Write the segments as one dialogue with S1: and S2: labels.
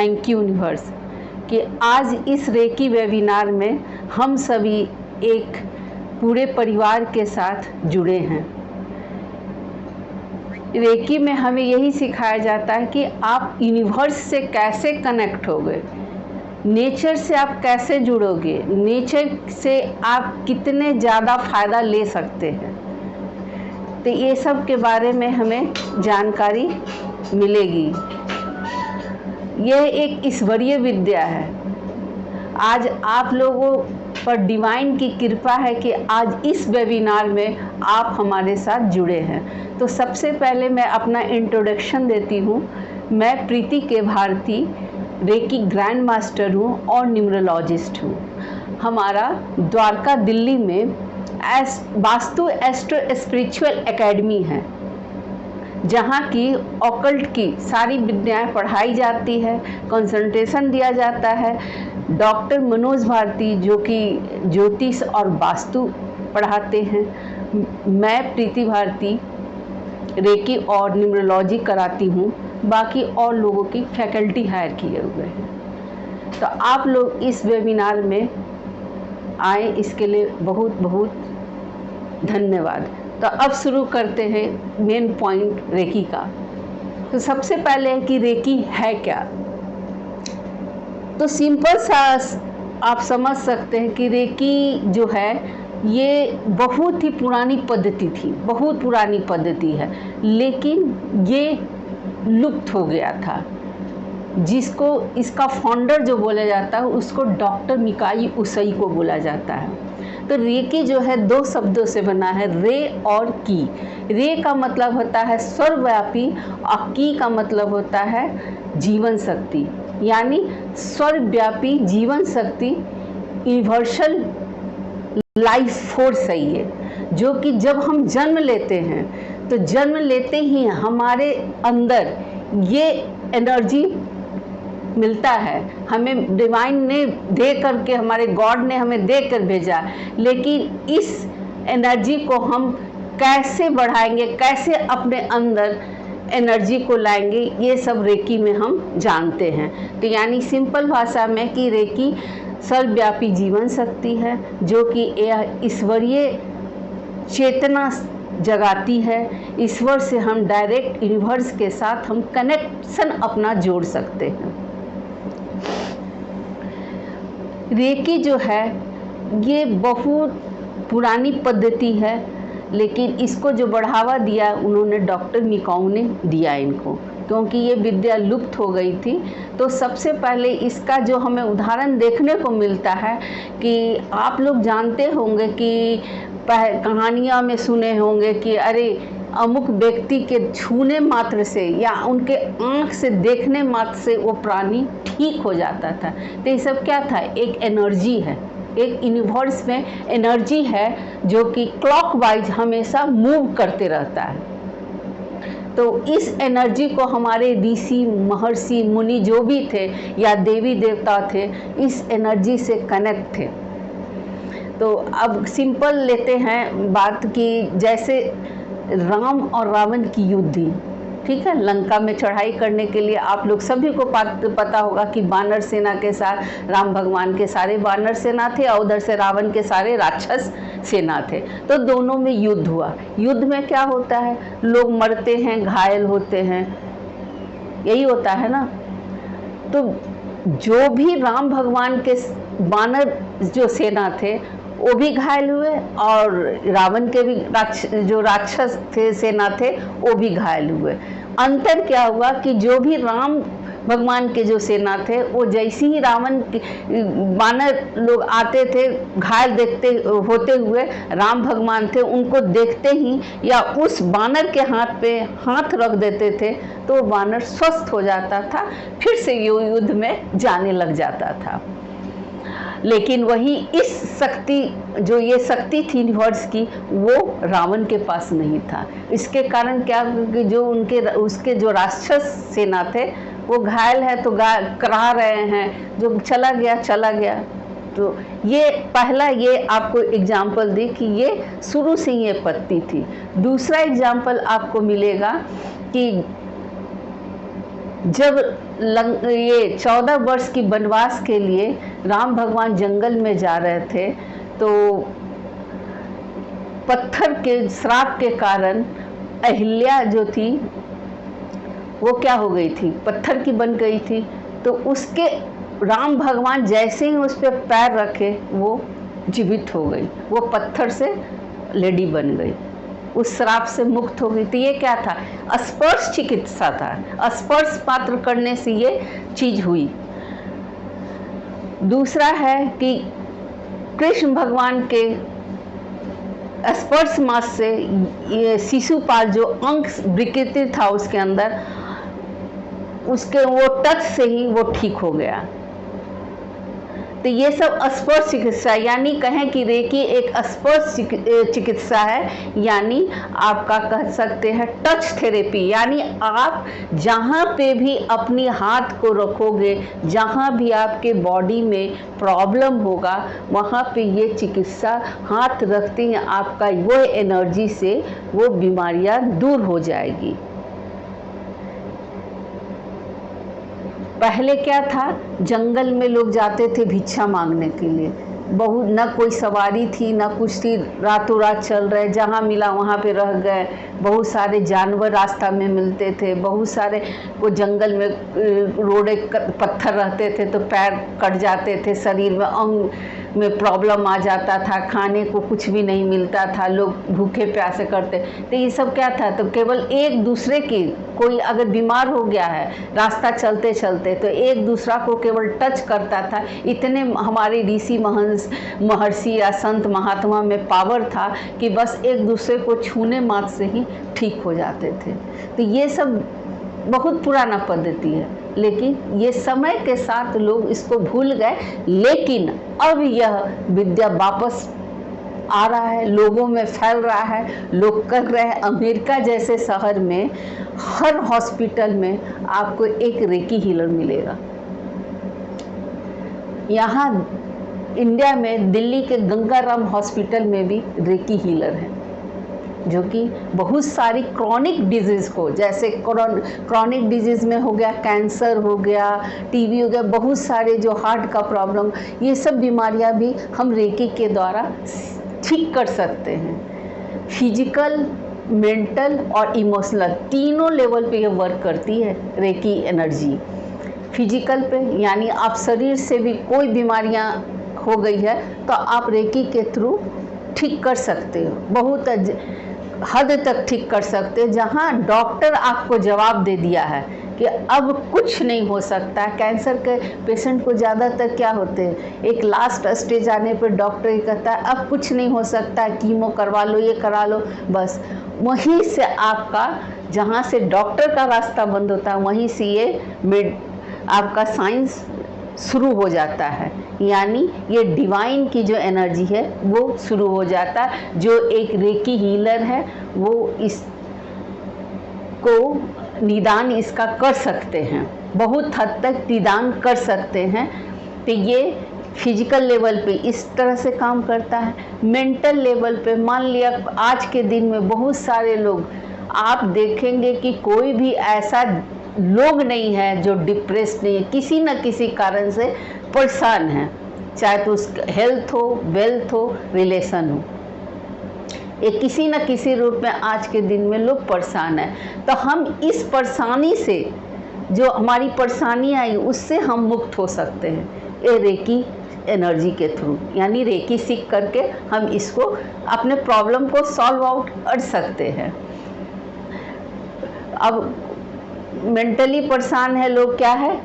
S1: Thank you universe कि आज इस रेकी वेबिनार में हम सभी एक पूरे परिवार के साथ जुड़े हैं। रेकी में हमें यही सिखाया जाता है कि आप यूनिवर्स से कैसे कनेक्ट होगे, नेचर से आप कैसे जुड़ोगे, नेचर से आप कितने ज़्यादा फ़ायदा ले सकते हैं। तो ये सब के बारे में हमें जानकारी मिलेगी। यह एक ईश्वरीय विद्या है। आज आप लोगों पर डिवाइन की कृपा है कि आज इस वेबिनार में आप हमारे साथ जुड़े हैं। तो सबसे पहले मैं अपना इंट्रोडक्शन देती हूँ। मैं प्रीति के भारती रेकी ग्रैंड मास्टर हूँ और न्यूमरोलॉजिस्ट हूँ। हमारा द्वारका दिल्ली में वास्तु एस्ट्रो स्पिरिचुअल एकेडमी है, जहाँ की ऑकल्ट की सारी विद्याएं पढ़ाई जाती है, कंसल्टेशन दिया जाता है। डॉक्टर मनोज भारती जो कि ज्योतिष और वास्तु पढ़ाते हैं। मैं प्रीति भारती रेकी और न्यूमरोलॉजी कराती हूँ। बाकी और लोगों की फैकल्टी हायर किए हुए हैं। तो आप लोग इस वेबिनार में आए, इसके लिए बहुत बहुत धन्यवाद। तो अब शुरू करते हैं मेन पॉइंट रेकी का। तो सबसे पहले है कि रेकी है क्या। तो सिंपल सा आप समझ सकते हैं कि रेकी जो है ये बहुत ही पुरानी पद्धति थी, बहुत पुरानी पद्धति है, लेकिन ये लुप्त हो गया था। जिसको इसका फाउंडर जो बोला जाता है उसको डॉक्टर मिकाई उसेई को बोला जाता है। तो रेकी जो है दो शब्दों से बना है, रे और की। रे का मतलब होता है सर्वव्यापी और की का मतलब होता है जीवन शक्ति, यानी सर्वव्यापी जीवन शक्ति यूनिवर्सल लाइफ फोर्स है ये, जो कि जब हम जन्म लेते हैं तो जन्म लेते ही हमारे अंदर ये एनर्जी मिलता है। हमें डिवाइन ने दे करके, हमारे गॉड ने हमें दे कर भेजा, लेकिन इस एनर्जी को हम कैसे बढ़ाएंगे, कैसे अपने अंदर एनर्जी को लाएंगे, ये सब रेकी में हम जानते हैं। तो यानी सिंपल भाषा में कि रेकी सर्वव्यापी जीवन शक्ति है, जो कि ईश्वरीय चेतना जगाती है। ईश्वर से हम डायरेक्ट यूनिवर्स के साथ हम कनेक्शन अपना जोड़ सकते हैं। रेकी जो है ये बहुत पुरानी पद्धति है, लेकिन इसको जो बढ़ावा दिया उन्होंने डॉक्टर मिकाऊ ने दिया इनको, क्योंकि ये विद्या लुप्त हो गई थी। तो सबसे पहले इसका जो हमें उदाहरण देखने को मिलता है कि आप लोग जानते होंगे कि कहानियाँ में सुने होंगे कि अरे अमुक व्यक्ति के छूने मात्र से या उनके आँख से देखने मात्र से वो प्राणी ठीक हो जाता था। तो ये सब क्या था, एक एनर्जी है, एक यूनिवर्स में एनर्जी है जो कि क्लॉकवाइज हमेशा मूव करते रहता है। तो इस एनर्जी को हमारे ऋषि महर्षि मुनि जो भी थे या देवी देवता थे, इस एनर्जी से कनेक्ट थे। तो अब सिंपल लेते हैं बात की, जैसे राम और रावण की युद्ध थी, ठीक है। लंका में चढ़ाई करने के लिए आप लोग सभी को पता होगा कि वानर सेना के साथ राम भगवान के सारे वानर सेना थे और उधर से रावण के सारे राक्षस सेना थे। तो दोनों में युद्ध हुआ। युद्ध में क्या होता है, लोग मरते हैं, घायल होते हैं, यही होता है ना। तो जो भी राम भगवान के वानर जो सेना थे वो भी घायल हुए और रावण के भी जो राक्षस थे सेना थे वो भी घायल हुए। अंतर क्या हुआ कि जो भी राम भगवान के जो सेना थे वो जैसे ही रावण वानर लोग आते थे घायल देखते होते हुए, राम भगवान थे उनको देखते ही या उस वानर के हाथ पे हाथ रख देते थे तो वानर स्वस्थ हो जाता था, फिर से युद्ध में जाने लग जाता था। लेकिन वही इस शक्ति, जो ये शक्ति थी यूनिवर्स की, वो रावण के पास नहीं था। इसके कारण क्या कि जो उसके जो राक्षस सेना थे वो घायल है तो करा रहे हैं, जो चला गया। तो ये पहला ये आपको एग्जाम्पल दी कि ये शुरू से ये पत्ती थी। दूसरा एग्जाम्पल आपको मिलेगा कि जब ये 14 वर्ष की वनवास के लिए राम भगवान जंगल में जा रहे थे, तो पत्थर के श्राप के कारण अहिल्या जो थी वो क्या हो गई थी, पत्थर की बन गई थी। तो उसके राम भगवान जैसे ही उस पर पैर रखे वो जीवित हो गई, वो पत्थर से लेडी बन गई, उस श्राप से मुक्त हो गई। तो ये क्या था, स्पर्श चिकित्सा था, स्पर्श मात्र करने से ये चीज हुई। दूसरा है कि कृष्ण भगवान के स्पर्श मास से ये शिशुपाल जो अंग विकृति था उसके अंदर, उसके वो टच से ही वो ठीक हो गया। तो ये सब स्पर्श चिकित्सा, यानी कहें कि रेकी एक स्पर्श चिकित्सा है, यानी आपका कह सकते हैं टच थेरेपी। यानी आप जहाँ पे भी अपनी हाथ को रखोगे, जहाँ भी आपके बॉडी में प्रॉब्लम होगा, वहाँ पे ये चिकित्सा हाथ रखते ही आपका वो एनर्जी से वो बीमारियाँ दूर हो जाएगी। पहले क्या था, जंगल में लोग जाते थे भिक्षा मांगने के लिए, बहुत न कोई सवारी थी न कुछ थी, रातों रात चल रहे, जहाँ मिला वहाँ पे रह गए। बहुत सारे जानवर रास्ता में मिलते थे, बहुत सारे को जंगल में रोड़े पत्थर रहते थे तो पैर कट जाते थे, शरीर में अंग में प्रॉब्लम आ जाता था, खाने को कुछ भी नहीं मिलता था, लोग भूखे प्यासे करते। तो ये सब क्या था, तो केवल एक दूसरे की, कोई अगर बीमार हो गया है रास्ता चलते चलते तो एक दूसरा को केवल टच करता था। इतने हमारे ऋषि महर्षि या संत महात्मा में पावर था कि बस एक दूसरे को छूने मात्र से ही ठीक हो जाते थे। तो ये सब बहुत पुराना पद्धति है, लेकिन ये समय के साथ लोग इसको भूल गए। लेकिन अब यह विद्या वापस आ रहा है, लोगों में फैल रहा है, लोग कर रहे हैं। अमेरिका जैसे शहर में हर हॉस्पिटल में आपको एक रेकी हीलर मिलेगा। यहाँ इंडिया में दिल्ली के गंगाराम हॉस्पिटल में भी रेकी हीलर है, जो कि बहुत सारी क्रॉनिक डिजीज़ को, जैसे क्रॉनिक डिजीज़ में हो गया कैंसर, हो गया टीबी, हो गया बहुत सारे जो हार्ट का प्रॉब्लम, ये सब बीमारियां भी हम रेकी के द्वारा ठीक कर सकते हैं। फिजिकल, मेंटल और इमोशनल तीनों लेवल पे ये वर्क करती है रेकी एनर्जी। फिजिकल पे यानी आप शरीर से भी कोई बीमारियां हो गई है तो आप रेकी के थ्रू ठीक कर सकते हो, बहुत हद तक ठीक कर सकते हो। जहाँ डॉक्टर आपको जवाब दे दिया है कि अब कुछ नहीं हो सकता। कैंसर के पेशेंट को ज़्यादातर क्या होते हैं, एक लास्ट स्टेज आने पर डॉक्टर ही कहता है अब कुछ नहीं हो सकता, कीमो करवा लो, ये करा लो, बस वहीं से आपका, जहाँ से डॉक्टर का रास्ता बंद होता है, वहीं से ये आपका साइंस शुरू हो जाता है। यानी ये डिवाइन की जो एनर्जी है वो शुरू हो जाता है। जो एक रेकी हीलर है वो इसको निदान इसका कर सकते हैं, बहुत हद तक निदान कर सकते हैं। तो ये फिजिकल लेवल पे इस तरह से काम करता है। मेंटल लेवल पे मान लिया आज के दिन में बहुत सारे लोग, आप देखेंगे कि कोई भी ऐसा लोग नहीं है जो डिप्रेस नहीं है, किसी न किसी कारण से परेशान है, चाहे तो उसका हेल्थ हो, वेल्थ हो, रिलेशन हो, ये किसी न किसी रूप में आज के दिन में लोग परेशान हैं। तो हम इस परेशानी से, जो हमारी परेशानी आई उससे हम मुक्त हो सकते हैं ये रेकी एनर्जी के थ्रू। यानी रेकी सीख करके हम इसको अपने प्रॉब्लम को सॉल्व आउट कर सकते हैं। अब मेंटली परेशान है लोग, क्या है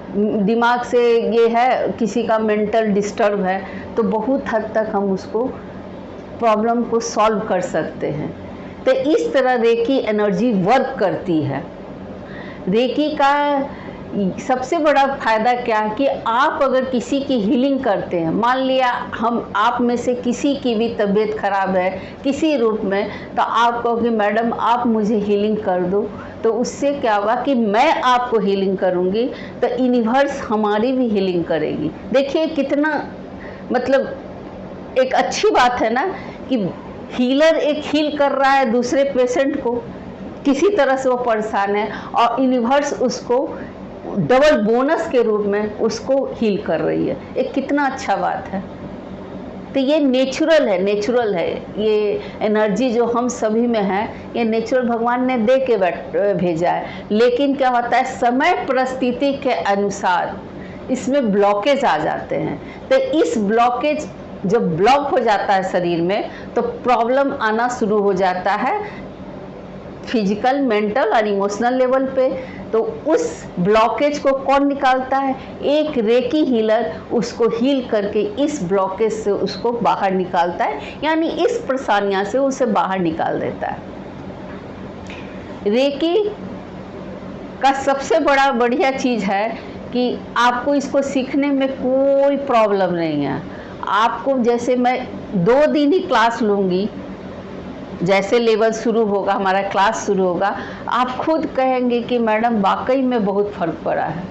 S1: दिमाग से ये है, किसी का मेंटल डिस्टर्ब है, तो बहुत हद तक हम उसको प्रॉब्लम को सॉल्व कर सकते हैं। तो इस तरह रेकी एनर्जी वर्क करती है। रेकी का सबसे बड़ा फायदा क्या है कि आप अगर किसी की हीलिंग करते हैं, मान लिया हम आप में से किसी की भी तबीयत खराब है किसी रूप में, तो आप कहोगे मैडम आप मुझे हीलिंग कर दो, तो उससे क्या होगा कि मैं आपको हीलिंग करूंगी तो यूनिवर्स हमारी भी हीलिंग करेगी। देखिए कितना मतलब एक अच्छी बात है ना कि हीलर एक हील कर रहा है दूसरे पेशेंट को, किसी तरह से वो परेशान है और यूनिवर्स उसको डबल बोनस के रूप में उसको हील कर रही है। एक कितना अच्छा बात है। तो ये नेचुरल है। ये एनर्जी जो हम सभी में है, ये नेचुरल भगवान ने दे के भेजा है। लेकिन क्या होता है, समय परिस्थिति के अनुसार इसमें ब्लॉकेज आ जाते हैं। तो इस ब्लॉकेज जब ब्लॉक हो जाता है शरीर में, तो प्रॉब्लम आना शुरू हो जाता है फिजिकल, मेंटल और इमोशनल लेवल पे। तो उस ब्लॉकेज को कौन निकालता है? एक रेकी हीलर उसको हील करके इस ब्लॉकेज से उसको बाहर निकालता है, यानी इस परेशानियां से उसे बाहर निकाल देता है। रेकी का सबसे बढ़िया चीज़ है कि आपको इसको सीखने में कोई प्रॉब्लम नहीं है। आपको, जैसे मैं 2 दिन ही क्लास लूँगी, जैसे लेवल शुरू होगा, हमारा क्लास शुरू होगा, आप खुद कहेंगे कि मैडम वाकई में बहुत फ़र्क पड़ा है।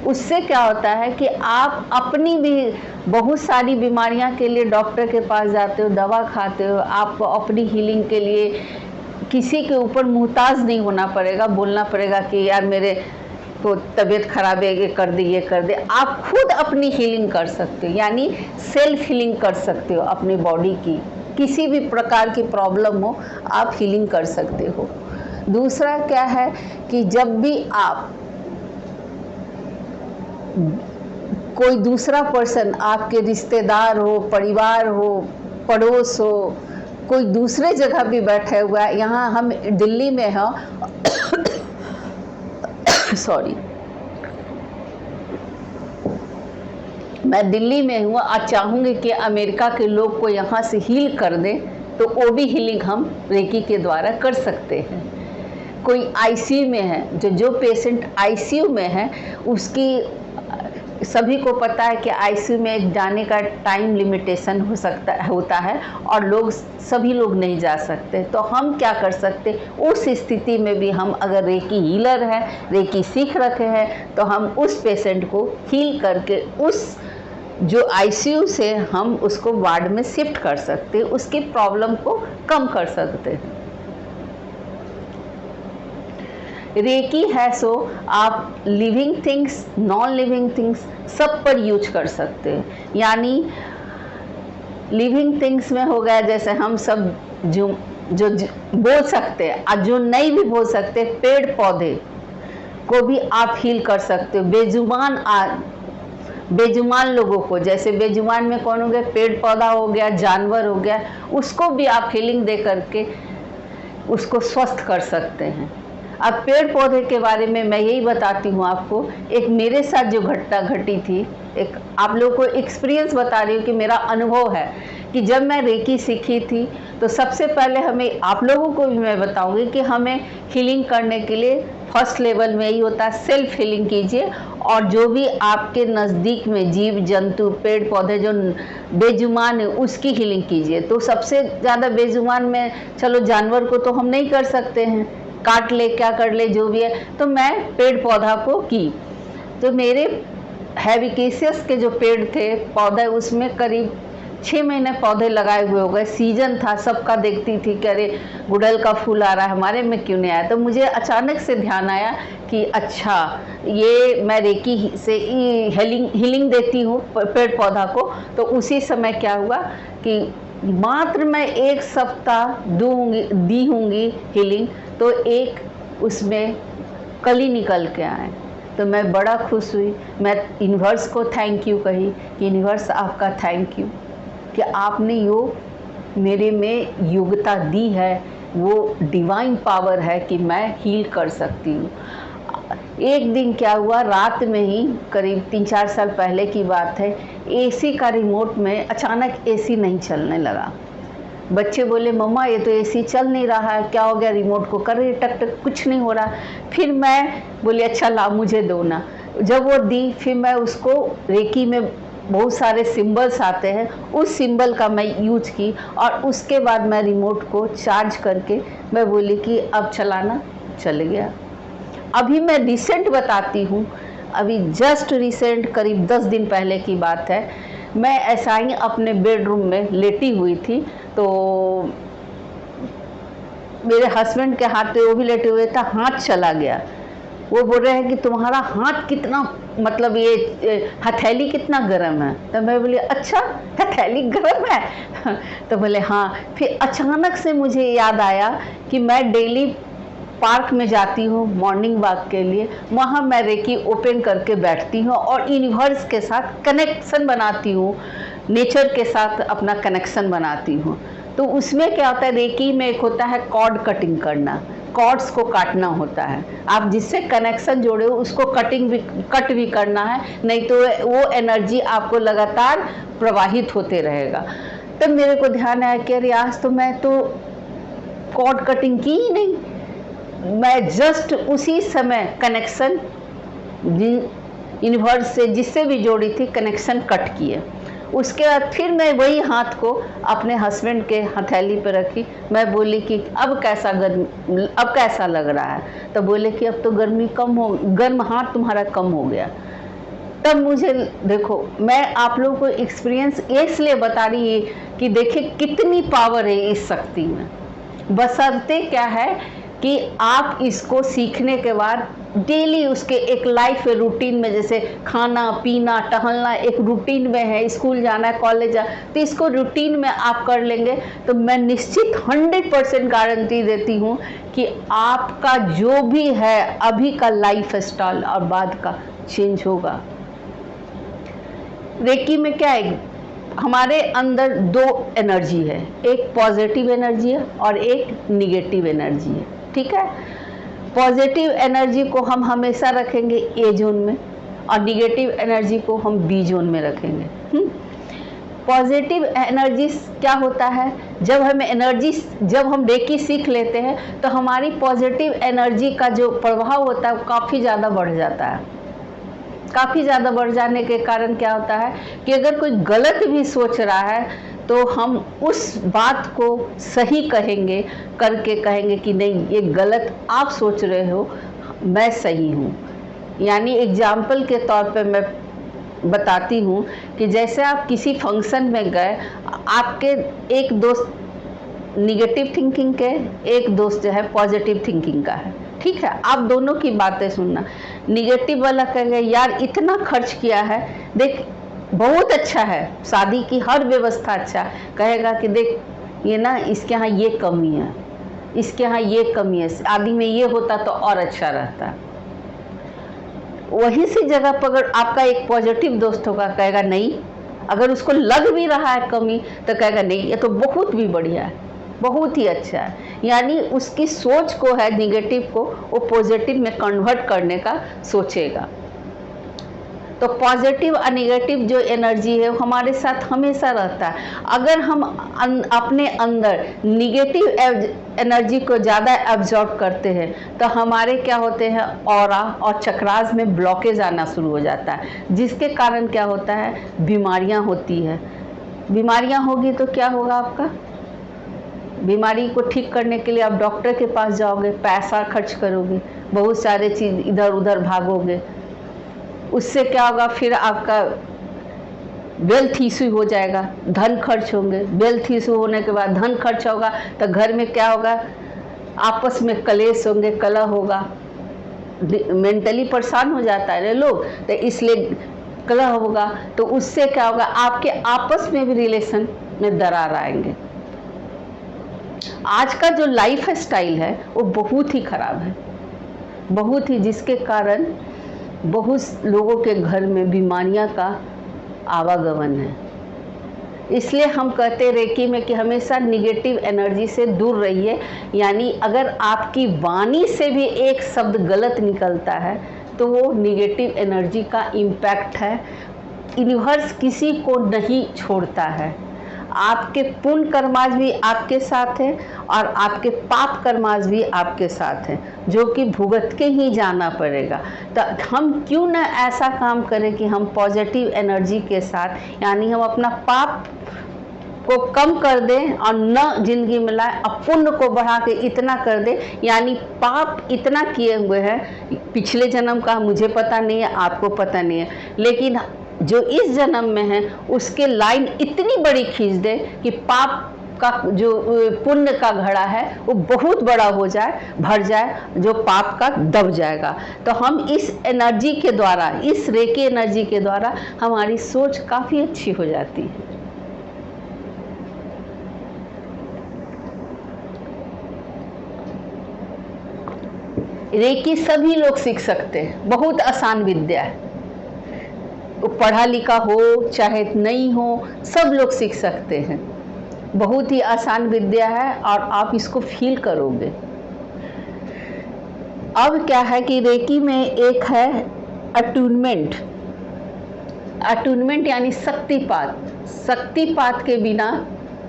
S1: उससे क्या होता है कि आप अपनी भी बहुत सारी बीमारियां के लिए डॉक्टर के पास जाते हो, दवा खाते हो, आपको अपनी हीलिंग के लिए किसी के ऊपर मुहताज नहीं होना पड़ेगा, बोलना पड़ेगा कि यार मेरे को तबीयत खराब है, ये कर दे, ये कर दे। आप खुद अपनी हीलिंग कर सकते हो, यानी सेल्फ हीलिंग कर सकते हो अपनी बॉडी की। किसी भी प्रकार की प्रॉब्लम हो, आप हीलिंग कर सकते हो। दूसरा क्या है कि जब भी आप कोई दूसरा पर्सन, आपके रिश्तेदार हो, परिवार हो, पड़ोस हो, कोई दूसरे जगह भी बैठे हुआ है, यहाँ हम दिल्ली में हैं सॉरी, मैं दिल्ली में हूँ, आज चाहूँगी कि अमेरिका के लोग को यहाँ से हील कर दें, तो वो भी हीलिंग हम रेकी के द्वारा कर सकते हैं। कोई आईसीयू में है, जो पेशेंट आईसीयू में है, उसकी सभी को पता है कि आईसीयू में जाने का टाइम लिमिटेशन होता है और सभी लोग नहीं जा सकते। तो हम क्या कर सकते, उस स्थिति में भी हम अगर रेकी हीलर है, रेकी सीख रखे हैं, तो हम उस पेशेंट को हील करके उस जो आईसीयू से हम उसको वार्ड में शिफ्ट कर सकते हैं, उसकी प्रॉब्लम को कम कर सकते हैं। रेकी है सो आप living things, non living things सब पर यूज कर सकते हैं। यानी लिविंग थिंग्स में हो गया, जैसे हम सब जो बोल सकते हैं, और जो नहीं भी बोल सकते, पेड़ पौधे को भी आप हील कर सकते हो। बेजुबान लोगों को, जैसे बेजुबान में कौन हो गया, पेड़ पौधा हो गया, जानवर हो गया, उसको भी आप हीलिंग दे करके उसको स्वस्थ कर सकते हैं। अब पेड़ पौधे के बारे में मैं यही बताती हूँ आपको। एक मेरे साथ जो घटना घटी थी, एक आप लोगों को एक्सपीरियंस बता रही हूँ कि मेरा अनुभव है कि जब मैं रेकी सीखी थी, तो सबसे पहले हमें, आप लोगों को भी मैं बताऊंगी कि हमें हीलिंग करने के लिए फर्स्ट लेवल में यही होता है, सेल्फ हीलिंग कीजिए। और जो भी आपके नज़दीक में जीव जंतु, पेड़ पौधे जो बेजुबान है, उसकी हीलिंग कीजिए। तो सबसे ज़्यादा बेजुबान में, चलो जानवर को तो हम नहीं कर सकते हैं, काट ले, क्या कर ले, जो भी है, तो मैं पेड़ पौधा को की। तो मेरे हैबिकेसियस के जो पेड़ थे, पौधे, उसमें करीब 6 महीने पौधे लगाए हुए हो गए। सीजन था, सबका देखती थी कि अरे गुड़हल का फूल आ रहा है, हमारे में क्यों नहीं आया। तो मुझे अचानक से ध्यान आया कि अच्छा, ये मैं रेकी से हीलिंग देती हूँ पेड़ पौधा को। तो उसी समय क्या हुआ कि मात्र मैं 1 सप्ताह दी होंगी हीलिंग, तो एक उसमें कली निकल के आए। तो मैं बड़ा खुश हुई। मैं यूनिवर्स को थैंक यू कही कि यूनिवर्स आपका थैंक यू कि आपने मेरे में योग्यता दी है, वो डिवाइन पावर है कि मैं हील कर सकती हूँ। एक दिन क्या हुआ, रात में ही, करीब 3-4 साल पहले की बात है, एसी का रिमोट में अचानक एसी नहीं चलने लगा। बच्चे बोले मम्मा ये तो एसी चल नहीं रहा है, क्या हो गया, रिमोट को कर रही टक टक, कुछ नहीं हो रहा। फिर मैं बोली अच्छा ला मुझे दो ना। जब वो दी, फिर मैं उसको, रेकी में बहुत सारे सिंबल्स आते हैं, उस सिंबल का मैं यूज की और उसके बाद मैं रिमोट को चार्ज करके मैं बोली कि अब चलाना, चल गया। अभी मैं रिसेंट बताती हूँ, अभी जस्ट रिसेंट करीब 10 दिन पहले की बात है। मैं ऐसा ही अपने बेडरूम में लेटी हुई थी, तो मेरे हस्बैंड के हाथ पे, वो भी लेटे हुए था, हाथ चला गया। वो बोल रहे हैं कि तुम्हारा हाथ कितना, मतलब ये हथेली कितना गर्म है। तो मैं बोली अच्छा हथेली गर्म है तो बोले हाँ। फिर अचानक से मुझे याद आया कि मैं डेली पार्क में जाती हूँ मॉर्निंग वॉक के लिए, वहाँ मैं रेकी ओपन करके बैठती हूँ और यूनिवर्स के साथ कनेक्शन बनाती हूँ, नेचर के साथ अपना कनेक्शन बनाती हूँ। तो उसमें क्या होता है, रेकी में एक होता है कॉर्ड कटिंग करना, कॉर्ड्स को काटना होता है। आप जिससे कनेक्शन जोड़े हो उसको कट भी करना है, नहीं तो वो एनर्जी आपको लगातार प्रवाहित होते रहेगा। तब मेरे को ध्यान आया कि अरे आज तो मैं तो कॉर्ड कटिंग की ही नहीं, मैं जस्ट उसी समय कनेक्शन यूनिवर्स से जिससे भी जोड़ी थी कनेक्शन कट किए। उसके बाद फिर मैं वही हाथ को अपने हस्बैंड के हथेली पर रखी। मैं बोली कि अब कैसा लग रहा है। तो बोले कि अब तो गर्म हाथ तुम्हारा कम हो गया। तब मुझे देखो, मैं आप लोगों को एक्सपीरियंस इसलिए बता रही है कि देखिए कितनी पावर है इस शक्ति में। बशर्ते क्या है कि आप इसको सीखने के बाद डेली उसके एक लाइफ रूटीन में, जैसे खाना पीना टहलना एक रूटीन में है, स्कूल जाना है कॉलेज जाना, तो इसको रूटीन में आप कर लेंगे तो मैं निश्चित 100% गारंटी देती हूँ कि आपका जो भी है अभी का लाइफ स्टाइल और बाद का चेंज होगा। रेकी में क्या है, हमारे अंदर दो एनर्जी है, एक पॉजिटिव एनर्जी है और एक निगेटिव एनर्जी है, ठीक है। पॉजिटिव एनर्जी को हम हमेशा रखेंगे ए जोन में और निगेटिव एनर्जी को हम बी जोन में रखेंगे। पॉजिटिव एनर्जी क्या होता है, जब हम रेकी सीख लेते हैं तो हमारी पॉजिटिव एनर्जी का जो प्रभाव होता है वो काफ़ी ज़्यादा बढ़ जाता है। काफ़ी ज़्यादा बढ़ जाने के कारण क्या होता है कि अगर कोई गलत भी सोच रहा है तो हम उस बात को सही करके कहेंगे कि नहीं ये गलत आप सोच रहे हो, मैं सही हूँ। यानी एग्जाम्पल के तौर पे मैं बताती हूँ कि जैसे आप किसी फंक्शन में गए, आपके एक दोस्त निगेटिव थिंकिंग के, एक दोस्त जो है पॉजिटिव थिंकिंग का है, ठीक है। आप दोनों की बातें सुनना। निगेटिव वाला कहेगा यार इतना खर्च किया है, देख बहुत अच्छा है, शादी की हर व्यवस्था अच्छा, कहेगा कि देख ये ना इसके यहाँ ये कमी है, इसके यहाँ ये कमी है, शादी में ये होता तो और अच्छा रहता। वही सी जगह पर अगर आपका एक पॉजिटिव दोस्त होगा, कहेगा नहीं, अगर उसको लग भी रहा है कमी तो कहेगा नहीं ये तो बहुत भी बढ़िया है, बहुत ही अच्छा है। यानी उसकी सोच को है निगेटिव को वो पॉजिटिव में कन्वर्ट करने का सोचेगा। तो पॉजिटिव और निगेटिव जो एनर्जी है वो हमारे साथ हमेशा रहता है। अगर हम अपने अंदर निगेटिव एनर्जी को ज़्यादा एब्जॉर्ब करते हैं तो हमारे क्या होते हैं, ऑरा और चक्रास में ब्लॉकेज आना शुरू हो जाता है, जिसके कारण क्या होता है, बीमारियां होती है। बीमारियां होगी तो क्या होगा आपका, बीमारी को ठीक करने के लिए आप डॉक्टर के पास जाओगे, पैसा खर्च करोगे, बहुत सारे चीज़ इधर उधर भागोगे, उससे क्या होगा, फिर आपका वेल्थ इशू हो जाएगा, धन खर्च होंगे। वेल्थ इशू होने के बाद धन खर्च होगा तो घर में क्या होगा, आपस में कलेश होंगे, कलह होगा, मेंटली परेशान हो जाता है लोग, तो इसलिए कलह होगा। तो उससे क्या होगा, आपके आपस में भी रिलेशन में दरार आएंगे। आज का जो लाइफ स्टाइल है वो बहुत ही खराब है, बहुत ही, जिसके कारण बहुत लोगों के घर में बीमारियां का आवागमन है। इसलिए हम कहते रेकी में कि हमेशा निगेटिव एनर्जी से दूर रहिए। यानी अगर आपकी वाणी से भी एक शब्द गलत निकलता है तो वो निगेटिव एनर्जी का इम्पैक्ट है। यूनिवर्स किसी को नहीं छोड़ता है। आपके पुण्य कर्माज भी आपके साथ है और आपके पाप कर्माज भी आपके साथ है, जो कि भुगत के ही जाना पड़ेगा। तो हम क्यों ना ऐसा काम करें कि हम पॉजिटिव एनर्जी के साथ, यानी हम अपना पाप को कम कर दें और न जिंदगी में लाए, पुण्य को बढ़ा के इतना कर दें। यानी पाप इतना किए हुए हैं पिछले जन्म का, मुझे पता नहीं है, आपको पता नहीं है, लेकिन जो इस जन्म में है उसके लाइन इतनी बड़ी खींच दे कि पाप का जो पुण्य का घड़ा है वो बहुत बड़ा हो जाए, भर जाए, जो पाप का दब जाएगा। तो हम इस एनर्जी के द्वारा, इस रेकी एनर्जी के द्वारा हमारी सोच काफ़ी अच्छी हो जाती है। रेकी सभी लोग सीख सकते हैं, बहुत आसान विद्या है, पढ़ा लिखा हो चाहे नहीं हो, सब लोग सीख सकते हैं। बहुत ही आसान विद्या है और आप इसको फील करोगे। अब क्या है कि रेकी में एक है अटूनमेंट। अटूनमेंट यानी शक्तिपात। शक्तिपात के बिना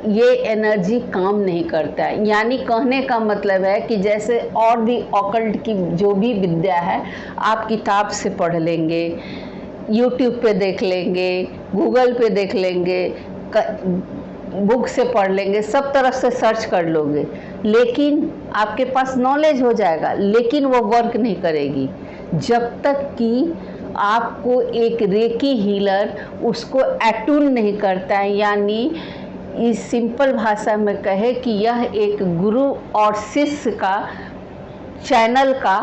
S1: ये एनर्जी काम नहीं करता है। यानी कहने का मतलब है कि जैसे और भी ऑकल्ट की जो भी विद्या है आप किताब से पढ़ लेंगे, यूट्यूब पे देख लेंगे, गूगल पे देख लेंगे, बुक से पढ़ लेंगे, सब तरफ से सर्च कर लोगे, लेकिन आपके पास नॉलेज हो जाएगा, लेकिन वो वर्क नहीं करेगी जब तक कि आपको एक रेकी हीलर उसको एटून नहीं करता है। यानी इस सिंपल भाषा में कहे कि यह एक गुरु और शिष्य का चैनल का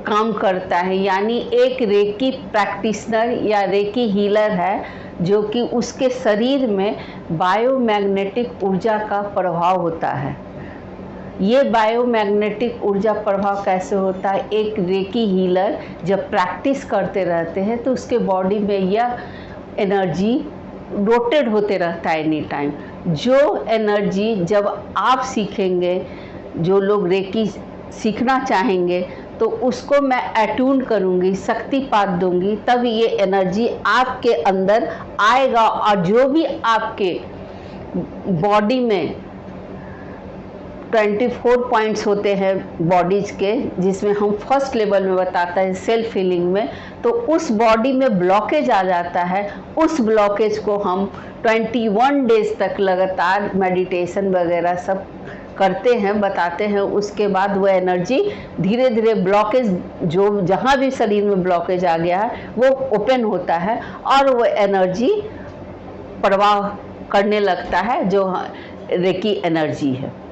S1: काम करता है। यानी एक रेकी प्रैक्टिशनर या रेकी हीलर है जो कि उसके शरीर में बायोमैग्नेटिक ऊर्जा का प्रभाव होता है। ये बायोमैग्नेटिक ऊर्जा प्रभाव कैसे होता है? एक रेकी हीलर जब प्रैक्टिस करते रहते हैं तो उसके बॉडी में यह एनर्जी रोटेट होते रहता है एनी टाइम। जो एनर्जी जब आप सीखेंगे, जो लोग रेकी सीखना चाहेंगे, तो उसको मैं अट्यून करूँगी, शक्तिपात दूंगी, तब ये एनर्जी आपके अंदर आएगा। और जो भी आपके बॉडी में 24 पॉइंट्स होते हैं बॉडीज के, जिसमें हम फर्स्ट लेवल में बताता है सेल्फ हीलिंग में, तो उस बॉडी में ब्लॉकेज आ जाता है। उस ब्लॉकेज को हम 21 डेज तक लगातार मेडिटेशन वगैरह सब करते हैं, बताते हैं। उसके बाद वो एनर्जी धीरे धीरे ब्लॉकेज जो जहाँ भी शरीर में ब्लॉकेज आ गया है वो ओपन होता है और वो एनर्जी प्रवाह करने लगता है, जो रेकी एनर्जी है।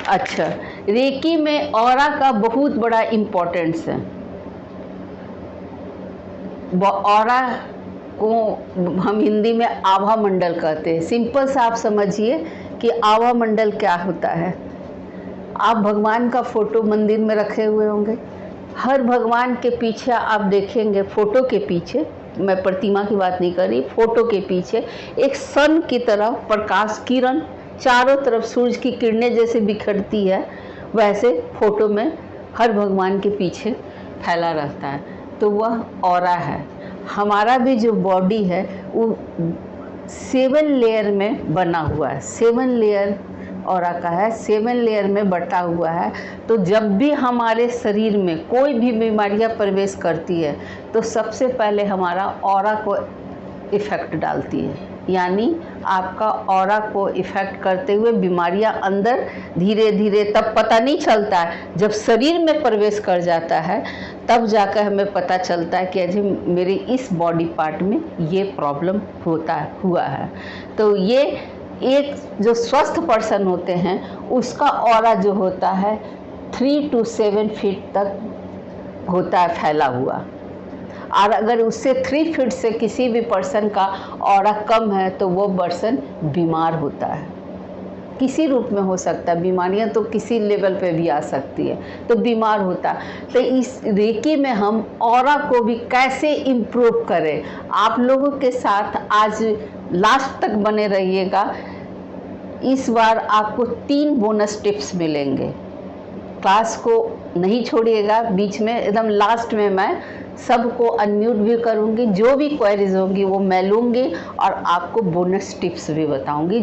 S1: अच्छा, रेकी में ऑरा का बहुत बड़ा इम्पोर्टेंस है। ऑरा को हम हिंदी में आभा मंडल कहते हैं। सिंपल सा आप समझिए कि आभा मंडल क्या होता है। आप भगवान का फोटो मंदिर में रखे हुए होंगे, हर भगवान के पीछे आप देखेंगे, फोटो के पीछे, मैं प्रतिमा की बात नहीं कर रही, फोटो के पीछे एक सन की तरह प्रकाश किरण चारों तरफ सूरज की किरणें जैसे बिखरती है, वैसे फोटो में हर भगवान के पीछे फैला रहता है। तो वह ऑरा है। हमारा भी जो बॉडी है वो 7 लेयर में बना हुआ है। 7 लेयर ऑरा का है, 7 लेयर में बटा हुआ है। तो जब भी हमारे शरीर में कोई भी बीमारियां प्रवेश करती है तो सबसे पहले हमारा ऑरा को इफ़ेक्ट डालती है। यानी आपका ऑरा को इफ़ेक्ट करते हुए बीमारियां अंदर धीरे धीरे, तब पता नहीं चलता है, जब शरीर में प्रवेश कर जाता है तब जाकर हमें पता चलता है कि अजी मेरे इस बॉडी पार्ट में ये प्रॉब्लम हुआ है। तो ये एक जो स्वस्थ पर्सन होते हैं उसका ऑरा जो होता है 3 to 7 फीट तक होता है फैला हुआ। और अगर उससे 3 फीट से किसी भी पर्सन का ऑरा कम है तो वो पर्सन बीमार होता है। किसी रूप में हो सकता है, बीमारियां तो किसी लेवल पे भी आ सकती है, तो बीमार होता है। तो इस रेकी में हम ऑरा को भी कैसे इम्प्रूव करें, आप लोगों के साथ आज लास्ट तक बने रहिएगा। इस बार आपको 3 बोनस टिप्स मिलेंगे। क्लास को नहीं छोड़िएगा, बीच में एकदम लास्ट में मैं सबको अनम्यूट भी करूँगी, जो भी क्वेरीज होंगी वो मैं लूँगी और आपको बोनस टिप्स भी बताऊँगी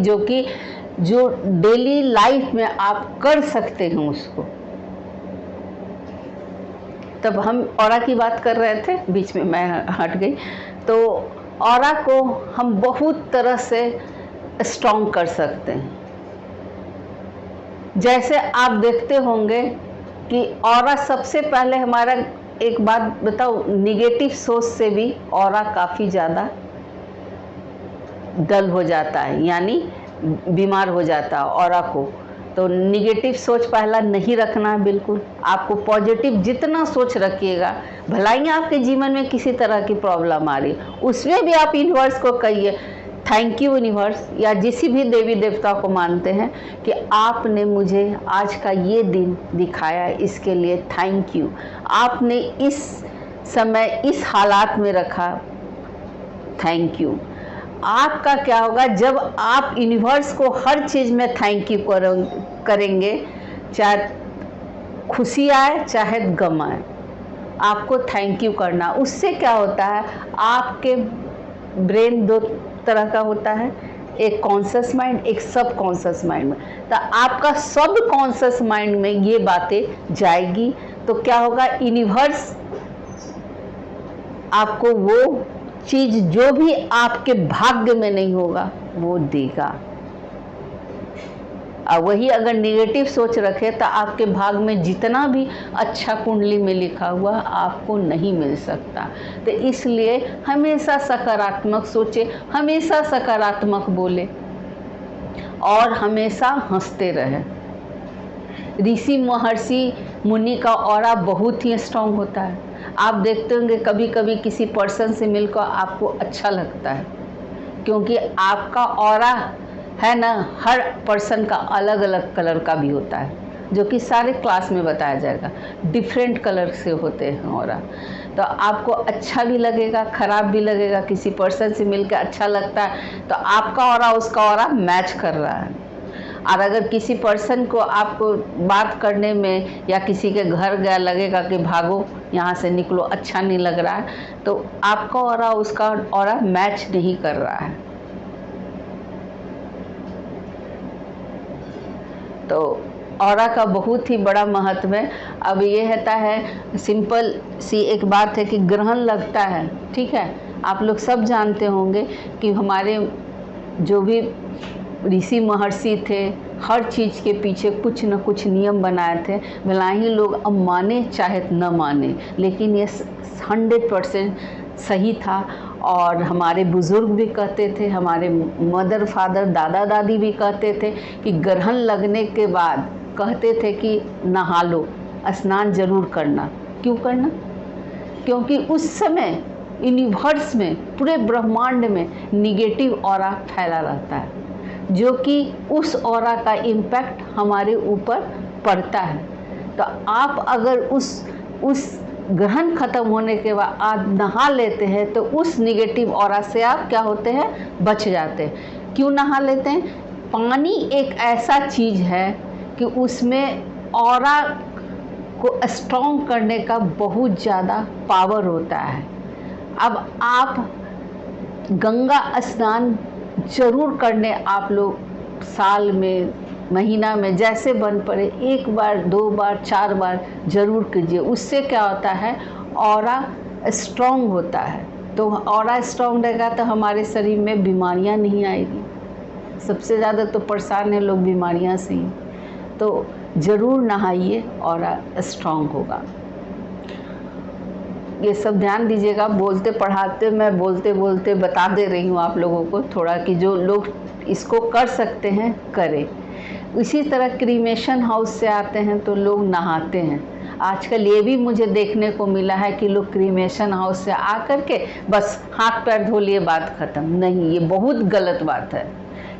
S1: जो डेली लाइफ में आप कर सकते हैं उसको। तब हम ऑरा की बात कर रहे थे, बीच में मैं हट गई। तो ऑरा को हम बहुत तरह से स्ट्रॉन्ग कर सकते हैं। जैसे आप देखते होंगे कि ऑरा सबसे पहले हमारा, एक बात बताओ, निगेटिव सोच से भी ऑरा काफ़ी ज़्यादा डल हो जाता है, यानी बीमार हो जाता है ऑरा को। तो निगेटिव सोच पहला नहीं रखना है बिल्कुल। आपको पॉजिटिव जितना सोच रखिएगा, भलाई आपके जीवन में किसी तरह की प्रॉब्लम आ रही, उसमें भी आप यूनिवर्स को कहिए थैंक यू यूनिवर्स, या जिस भी देवी देवता को मानते हैं कि आपने मुझे आज का ये दिन दिखाया, इसके लिए थैंक यू। आपने इस समय इस हालात में रखा, थैंक यू। आपका क्या होगा जब आप यूनिवर्स को हर चीज़ में थैंक यू करेंगे, चाहे खुशी आए चाहे गम आए, आपको थैंक यू करना। उससे क्या होता है, आपके ब्रेन दो तरह का होता है, एक कॉन्शियस माइंड, एक सब कॉन्शियस माइंड में। तो आपका सब कॉन्शियस माइंड में ये बातें जाएगी, तो क्या होगा, यूनिवर्स आपको वो चीज़ जो भी आपके भाग्य में नहीं होगा वो देगा। और वही अगर नेगेटिव सोच रखे तो आपके भाग में जितना भी अच्छा कुंडली में लिखा हुआ आपको नहीं मिल सकता। तो इसलिए हमेशा सकारात्मक सोचे, हमेशा सकारात्मक बोले और हमेशा हंसते रहे। ऋषि महर्षि मुनि का ऑरा बहुत ही स्ट्रांग होता है। आप देखते होंगे कभी कभी किसी पर्सन से मिलकर आपको अच्छा लगता है, क्योंकि आपका ऑरा है ना, हर पर्सन का अलग अलग कलर का भी होता है, जो कि सारे क्लास में बताया जाएगा। डिफरेंट कलर से होते हैं ऑरा, तो आपको अच्छा भी लगेगा, ख़राब भी लगेगा। किसी पर्सन से मिलकर अच्छा लगता है तो आपका ऑरा उसका ऑरा मैच कर रहा है। और अगर किसी पर्सन को आपको बात करने में या किसी के घर गया लगेगा कि भागो यहाँ से निकलो, अच्छा नहीं लग रहा है, तो आपका ऑरा उसका ऑरा मैच नहीं कर रहा है। तो ऑरा का बहुत ही बड़ा महत्व है। अब ये होता है, सिंपल सी एक बात है कि ग्रहण लगता है, ठीक है, आप लोग सब जानते होंगे कि हमारे जो भी ऋषि महर्षि थे, हर चीज़ के पीछे कुछ न कुछ नियम बनाए थे। भला ही लोग अब माने चाहे न माने, लेकिन ये 100% सही था। और हमारे बुज़ुर्ग भी कहते थे, हमारे मदर फादर दादा दादी भी कहते थे कि ग्रहण लगने के बाद कहते थे कि नहा लो, स्नान जरूर करना। क्यों करना? क्योंकि उस समय यूनिवर्स में, पूरे ब्रह्मांड में निगेटिव ऑरा फैला रहता है, जो कि उस ऑरा का इम्पैक्ट हमारे ऊपर पड़ता है। तो आप अगर उस ग्रहण खत्म होने के बाद आप नहा लेते हैं तो उस निगेटिव ऑरा से आप क्या होते हैं, बच जाते हैं। क्यों नहा लेते हैं? पानी एक ऐसा चीज़ है कि उसमें ऑरा को स्ट्रॉन्ग करने का बहुत ज़्यादा पावर होता है। अब आप गंगा स्नान जरूर करने, आप लोग साल में, महीना में जैसे बन पड़े, 1 बार 2 बार 4 बार जरूर कीजिए। उससे क्या होता है, ऑरा स्ट्रॉन्ग होता है। तो ऑरा स्ट्रॉन्ग रहेगा तो हमारे शरीर में बीमारियां नहीं आएगी। सबसे ज़्यादा तो परेशान है लोग बीमारियां से ही। तो ज़रूर नहाइए, ऑरा स्ट्रॉन्ग होगा। ये सब ध्यान दीजिएगा। बोलते पढ़ाते, मैं बोलते बोलते बता दे रही हूँ आप लोगों को थोड़ा, कि जो लोग इसको कर सकते हैं करें। इसी तरह क्रीमेशन हाउस से आते हैं तो लोग नहाते हैं। आजकल ये भी मुझे देखने को मिला है कि लोग क्रीमेशन हाउस से आकर के बस हाथ पैर धो लिए, बात ख़त्म। नहीं, ये बहुत गलत बात है,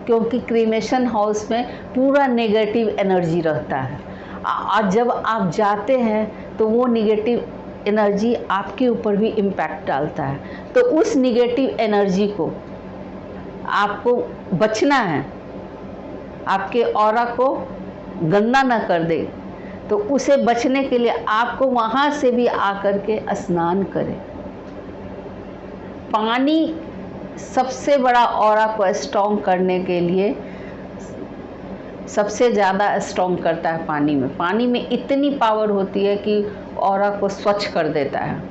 S1: क्योंकि क्रीमेशन हाउस में पूरा नेगेटिव एनर्जी रहता है। और जब आप जाते हैं तो वो नेगेटिव एनर्जी आपके ऊपर भी इम्पैक्ट डालता है। तो उस नेगेटिव एनर्जी को आपको बचना है, आपके ऑरा को गंदा ना कर दे, तो उसे बचने के लिए आपको वहाँ से भी आकर के स्नान करें। पानी सबसे बड़ा ऑरा को स्ट्रॉन्ग करने के लिए सबसे ज़्यादा स्ट्रॉन्ग करता है पानी में। पानी में इतनी पावर होती है कि ऑरा को स्वच्छ कर देता है।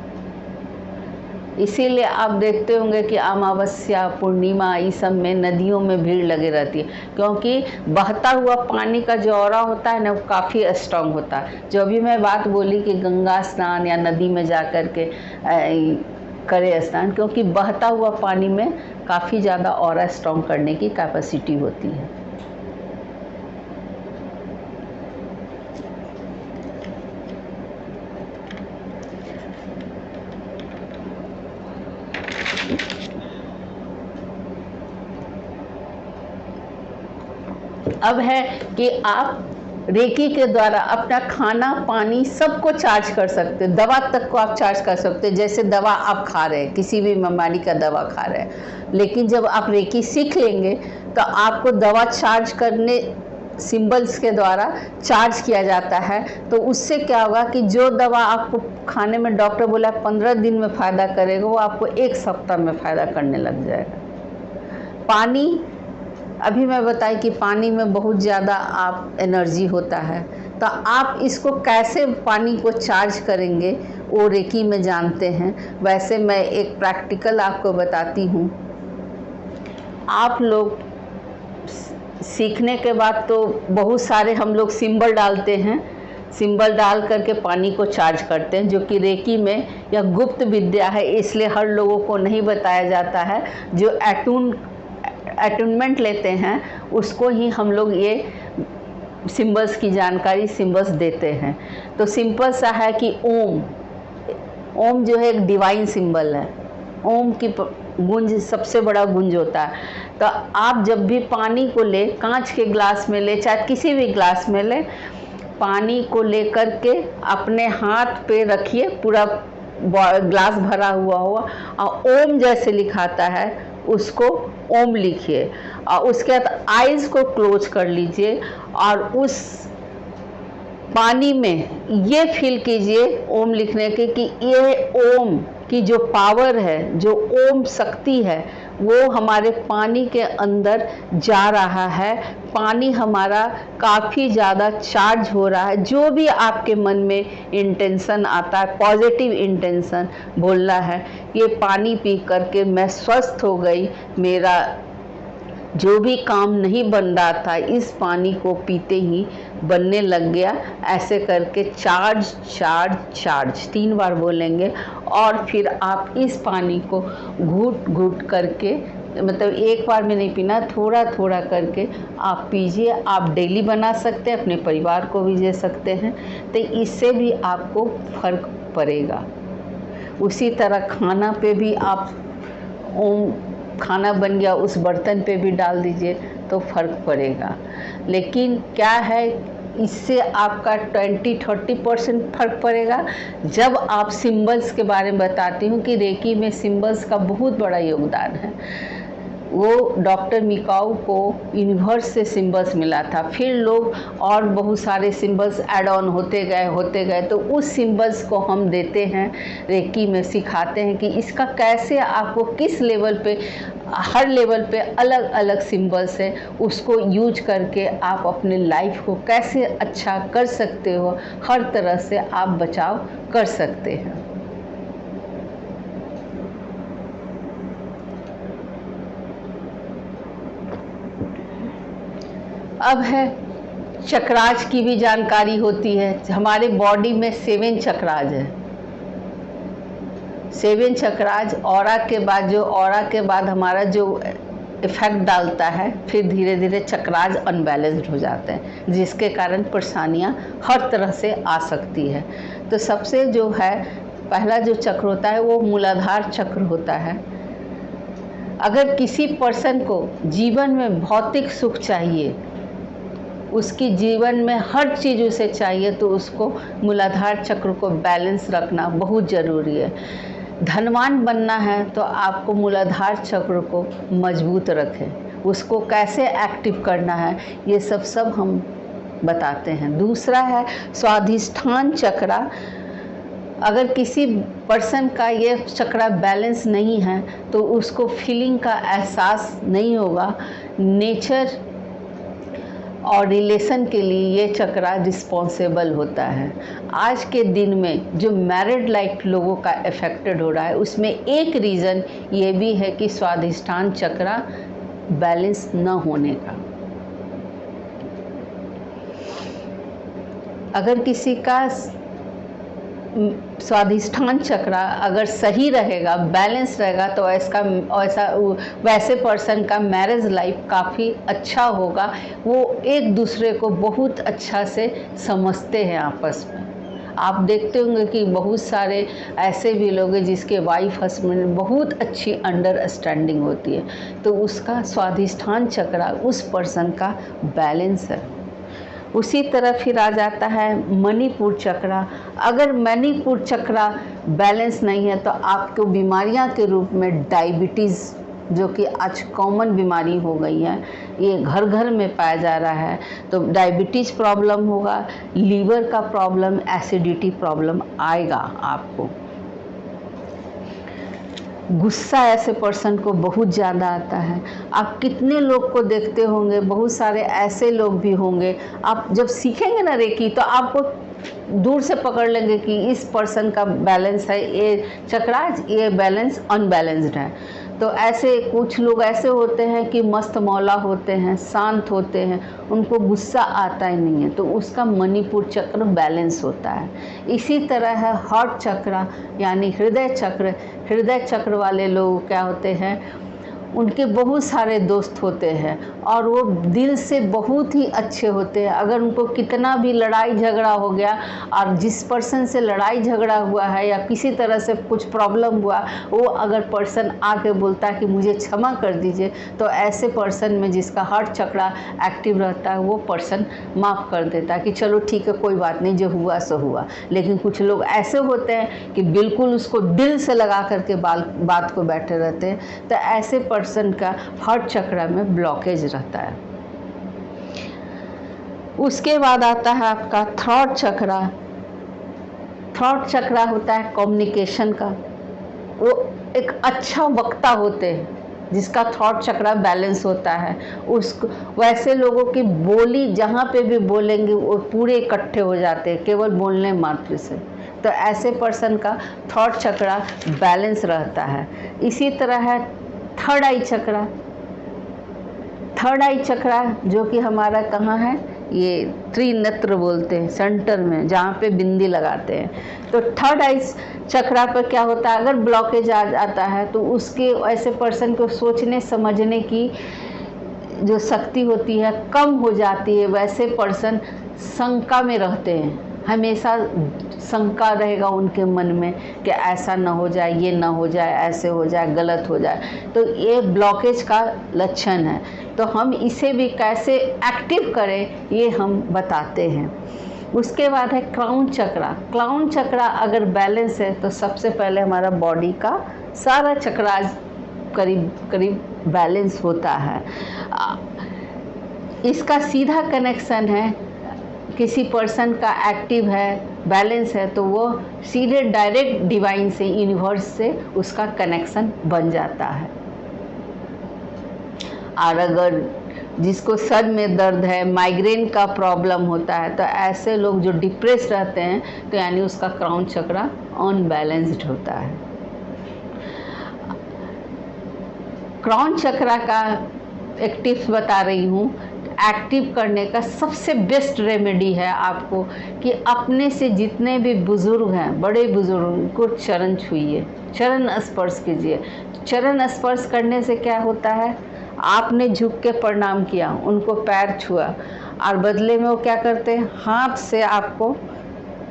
S1: इसीलिए आप देखते होंगे कि अमावस्या, पूर्णिमा, इस सब में नदियों में भीड़ लगी रहती है, क्योंकि बहता हुआ पानी का जो ऑरा होता है ना, वो काफ़ी स्ट्रॉन्ग होता है। जो अभी मैं बात बोली कि गंगा स्नान या नदी में जा कर के करे स्नान, क्योंकि बहता हुआ पानी में काफ़ी ज़्यादा ऑरा स्ट्रॉन्ग करने की कैपेसिटी होती है। अब है कि आप रेकी के द्वारा अपना खाना, पानी सबको चार्ज कर सकते हैं। दवा तक को आप चार्ज कर सकते हैं। जैसे दवा आप खा रहे हैं, किसी भी बीमारी का दवा खा रहे हैं, लेकिन जब आप रेकी सीख लेंगे तो आपको दवा चार्ज करने, सिंबल्स के द्वारा चार्ज किया जाता है। तो उससे क्या होगा कि जो दवा आपको खाने में डॉक्टर बोला 15 दिन में फ़ायदा करेगा, वो आपको 1 सप्ताह में फ़ायदा करने लग जाएगा। पानी, अभी मैं बताई कि पानी में बहुत ज़्यादा आप एनर्जी होता है, तो आप इसको कैसे पानी को चार्ज करेंगे वो रेकी में जानते हैं। वैसे मैं एक प्रैक्टिकल आपको बताती हूँ। आप लोग सीखने के बाद तो बहुत सारे हम लोग सिंबल डालते हैं, सिंबल डाल करके पानी को चार्ज करते हैं, जो कि रेकी में या गुप्त विद्या है, इसलिए हर लोगों को नहीं बताया जाता है। जो अटूनमेंट लेते हैं उसको ही हम लोग ये सिंबल्स की जानकारी, सिंबल्स देते हैं। तो सिंपल सा है कि ओम जो है एक डिवाइन सिंबल है। ओम की गूंज सबसे बड़ा गूंज होता है। तो आप जब भी पानी को ले, कांच के ग्लास में ले, चाहे किसी भी ग्लास में ले, पानी को ले करके अपने हाथ पे रखिए, पूरा ग्लास भरा हुआ और ओम जैसे लिखाता है उसको ओम लिखिए, और उसके बाद आईज को क्लोज कर लीजिए और उस पानी में ये फील कीजिए ओम लिखने के कि ये ओम की जो पावर है, जो ओम शक्ति है, वो हमारे पानी के अंदर जा रहा है। पानी हमारा काफ़ी ज़्यादा चार्ज हो रहा है। जो भी आपके मन में इंटेंशन आता है, पॉजिटिव इंटेंशन बोलना है, ये पानी पी करके मैं स्वस्थ हो गई, मेरा जो भी काम नहीं बन रहा था इस पानी को पीते ही बनने लग गया। ऐसे करके चार्ज चार्ज चार्ज 3 बार बोलेंगे, और फिर आप इस पानी को घूट घूट करके, मतलब एक बार में नहीं पीना, थोड़ा थोड़ा करके आप पीजिए। आप डेली बना सकते हैं, अपने परिवार को भी दे सकते हैं, तो इससे भी आपको फ़र्क पड़ेगा। उसी तरह खाना पे भी आप ओम, खाना बन गया उस बर्तन पे भी डाल दीजिए तो फ़र्क पड़ेगा। लेकिन क्या है, इससे आपका 20-30% फ़र्क पड़ेगा जब आप सिंबल्स के बारे में बताती हूँ कि रेकी में सिंबल्स का बहुत बड़ा योगदान है। वो डॉक्टर मिकाऊ को यूनिवर्स से सिंबल्स मिला था, फिर लोग और बहुत सारे सिंबल्स ऐड ऑन होते गए, तो उस सिंबल्स को हम देते हैं, रेकी में सिखाते हैं कि इसका कैसे आपको किस लेवल पे, हर लेवल पे अलग अलग सिंबल्स है, उसको यूज करके आप अपने लाइफ को कैसे अच्छा कर सकते हो, हर तरह से आप बचाव कर सकते हैं। अब है चक्राज की भी जानकारी होती है। हमारे बॉडी में 7 चक्राज है। 7 चक्राज ऑरा के बाद, जो ऑरा के बाद हमारा जो इफ़ेक्ट डालता है, फिर धीरे धीरे चक्राज अनबैलेंस्ड हो जाते हैं, जिसके कारण परेशानियां हर तरह से आ सकती है। तो सबसे जो है पहला जो चक्र होता है वो मूलाधार चक्र होता है। अगर किसी पर्सन को जीवन में भौतिक सुख चाहिए, उसकी जीवन में हर चीज़ उसे चाहिए, तो उसको मूलाधार चक्र को बैलेंस रखना बहुत ज़रूरी है। धनवान बनना है तो आपको मूलाधार चक्र को मजबूत रखें। उसको कैसे एक्टिव करना है ये सब हम बताते हैं। दूसरा है स्वाधिष्ठान चक्रा। अगर किसी पर्सन का ये चक्रा बैलेंस नहीं है तो उसको फीलिंग का एहसास नहीं होगा। नेचर और रिलेशन के लिए ये चक्रा रिस्पॉन्सिबल होता है। आज के दिन में जो मैरिड लाइफ लोगों का अफेक्टेड हो रहा है, उसमें एक रीज़न ये भी है कि स्वाधिष्ठान चक्रा बैलेंस न होने का। अगर किसी का स्वाधिष्ठान चक्रा अगर सही रहेगा, बैलेंस रहेगा, तो वैसे पर्सन का मैरिज लाइफ काफ़ी अच्छा होगा। वो एक दूसरे को बहुत अच्छा से समझते हैं आपस में। आप देखते होंगे कि बहुत सारे ऐसे भी लोग हैं जिसके वाइफ हस्बैंड बहुत अच्छी अंडरस्टैंडिंग होती है, तो उसका स्वाधिष्ठान चक्रा उस पर्सन का बैलेंस है। उसी तरह फिर आ जाता है मणिपुर चक्रा। अगर मणिपुर चक्रा बैलेंस नहीं है तो आपको बीमारियां के रूप में डायबिटीज़, जो कि आज कॉमन बीमारी हो गई है, ये घर घर में पाया जा रहा है, तो डायबिटीज़ प्रॉब्लम होगा, लीवर का प्रॉब्लम, एसिडिटी प्रॉब्लम आएगा आपको। गुस्सा ऐसे पर्सन को बहुत ज़्यादा आता है। आप कितने लोग को देखते होंगे, बहुत सारे ऐसे लोग भी होंगे, आप जब सीखेंगे ना रेकी तो आपको दूर से पकड़ लेंगे कि इस पर्सन का बैलेंस है, ये चक्रा, ये बैलेंस अनबैलेंस्ड है। तो ऐसे कुछ लोग ऐसे होते हैं कि मस्त मौला होते हैं, शांत होते हैं, उनको गुस्सा आता ही नहीं है, तो उसका मणिपुर चक्र बैलेंस होता है। इसी तरह है हार्ट चक्र यानी हृदय चक्र। हृदय चक्र वाले लोग क्या होते हैं, उनके बहुत सारे दोस्त होते हैं और वो दिल से बहुत ही अच्छे होते हैं। अगर उनको कितना भी लड़ाई झगड़ा हो गया और जिस पर्सन से लड़ाई झगड़ा हुआ है या किसी तरह से कुछ प्रॉब्लम हुआ, वो अगर पर्सन आके बोलता है कि मुझे क्षमा कर दीजिए, तो ऐसे पर्सन में जिसका हार्ट चक्रा एक्टिव रहता है, वो पर्सन माफ़ कर देता है कि चलो ठीक है, कोई बात नहीं, जो हुआ सो हुआ। लेकिन कुछ लोग ऐसे होते हैं कि बिल्कुल उसको दिल से लगा करके बात को बैठे रहते हैं, तो ऐसे पर्सन का हार्ट चक्र में ब्लॉकेज रहता है। उसके बाद आता है आपका थ्रॉट चक्रा। थ्रॉट चक्रा होता है कम्युनिकेशन का। वो एक अच्छा वक्ता होते हैं जिसका थॉट चक्रा बैलेंस होता है। उसको वैसे लोगों की बोली जहाँ पे भी बोलेंगे वो पूरे इकट्ठे हो जाते हैं केवल बोलने मात्र से। तो ऐसे पर्सन का थॉट चक्रा बैलेंस रहता है। इसी तरह है थर्ड आई चक्रा। थर्ड आई चक्रा जो कि हमारा कहाँ है, ये त्रिनेत्र बोलते हैं, सेंटर में जहाँ पे बिंदी लगाते हैं। तो थर्ड आई चक्रा पर क्या होता है, अगर ब्लॉकेज आ जाता है तो उसके ऐसे पर्सन को सोचने समझने की जो शक्ति होती है कम हो जाती है। वैसे पर्सन शंका में रहते हैं, हमेशा शंका रहेगा उनके मन में कि ऐसा ना हो जाए, ये ना हो जाए, ऐसे हो जाए, गलत हो जाए। तो ये ब्लॉकेज का लक्षण है। तो हम इसे भी कैसे एक्टिव करें ये हम बताते हैं। उसके बाद है क्राउन चक्रा। क्राउन चक्रा अगर बैलेंस है तो सबसे पहले हमारा बॉडी का सारा चक्रा करीब करीब बैलेंस होता है। इसका सीधा कनेक्शन है, किसी पर्सन का एक्टिव है, बैलेंस है, तो वो सीधे डायरेक्ट डिवाइन से, यूनिवर्स से उसका कनेक्शन बन जाता है। और अगर जिसको सर में दर्द है, माइग्रेन का प्रॉब्लम होता है, तो ऐसे लोग जो डिप्रेस रहते हैं तो यानी उसका क्राउन चक्रा अनबैलेंस्ड होता है। क्राउन चक्रा का एक टिप्स बता रही हूँ। एक्टिव करने का सबसे बेस्ट रेमेडी है आपको कि अपने से जितने भी बुज़ुर्ग हैं, बड़े बुज़ुर्ग को चरण छूइए, चरण स्पर्श कीजिए। चरण स्पर्श करने से क्या होता है, आपने झुक के प्रणाम किया, उनको पैर छुआ और बदले में वो क्या करते हैं, हाथ से आपको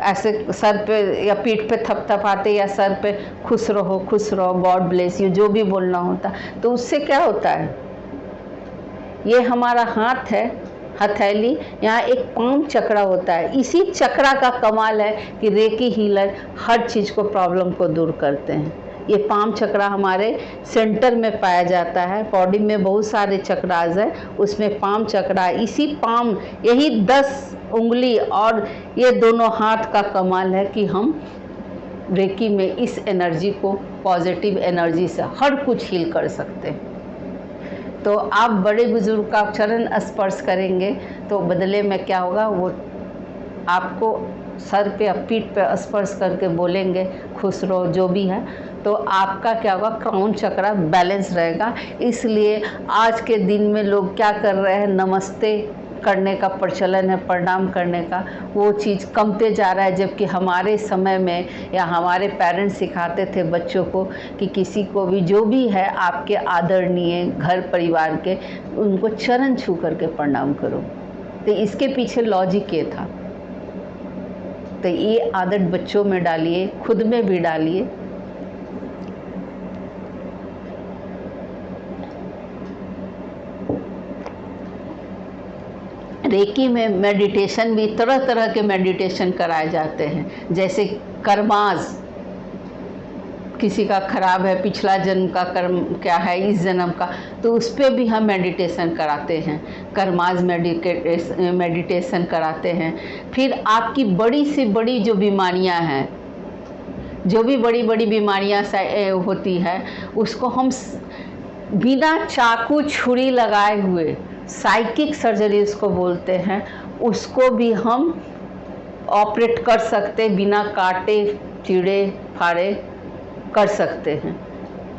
S1: ऐसे सर पे या पीठ पे थपथपाते या सर पे खुश रहो, गॉड ब्लेस यू, जो भी बोलना होता। तो उससे क्या होता है, ये हमारा हाथ है, हथेली, यहाँ एक पाम चक्रा होता है। इसी चक्रा का कमाल है कि रेकी हीलर हर चीज़ को, प्रॉब्लम को दूर करते हैं। ये पाम चक्रा हमारे सेंटर में पाया जाता है। बॉडी में बहुत सारे चक्रास हैं, उसमें पाम चक्रा, इसी पाम, यही 10 उंगली और ये दोनों हाथ का कमाल है कि हम रेकी में इस एनर्जी को, पॉजिटिव एनर्जी से हर कुछ हील कर सकते हैं। तो आप बड़े बुजुर्ग का चरण स्पर्श करेंगे तो बदले में क्या होगा, वो आपको सर पे या पीठ पे स्पर्श करके बोलेंगे खुश रहो, जो भी है। तो आपका क्या होगा, क्राउन चक्रा बैलेंस रहेगा। इसलिए आज के दिन में लोग क्या कर रहे हैं, नमस्ते करने का प्रचलन है, प्रणाम करने का, वो चीज़ कमते जा रहा है। जबकि हमारे समय में या हमारे पेरेंट्स सिखाते थे बच्चों को कि किसी को भी जो भी है आपके आदरणीय घर परिवार के, उनको चरण छू करके प्रणाम करो। तो इसके पीछे लॉजिक ये था। तो ये आदत बच्चों में डालिए, खुद में भी डालिए। रेकी में मेडिटेशन भी तरह तरह के मेडिटेशन कराए जाते हैं, जैसे कर्माज, किसी का खराब है, पिछला जन्म का कर्म क्या है, इस जन्म का, तो उस पर भी हम मेडिटेशन कराते हैं, कर्माज मेडिटेशन कराते हैं। फिर आपकी बड़ी से बड़ी जो बीमारियां हैं, जो भी बड़ी बड़ी बीमारियां होती है, उसको हम बिना चाकू छुरी लगाए हुए, साइकिक सर्जरी उसको बोलते हैं, उसको भी हम ऑपरेट कर सकते, बिना काटे चीड़े फाड़े कर सकते हैं।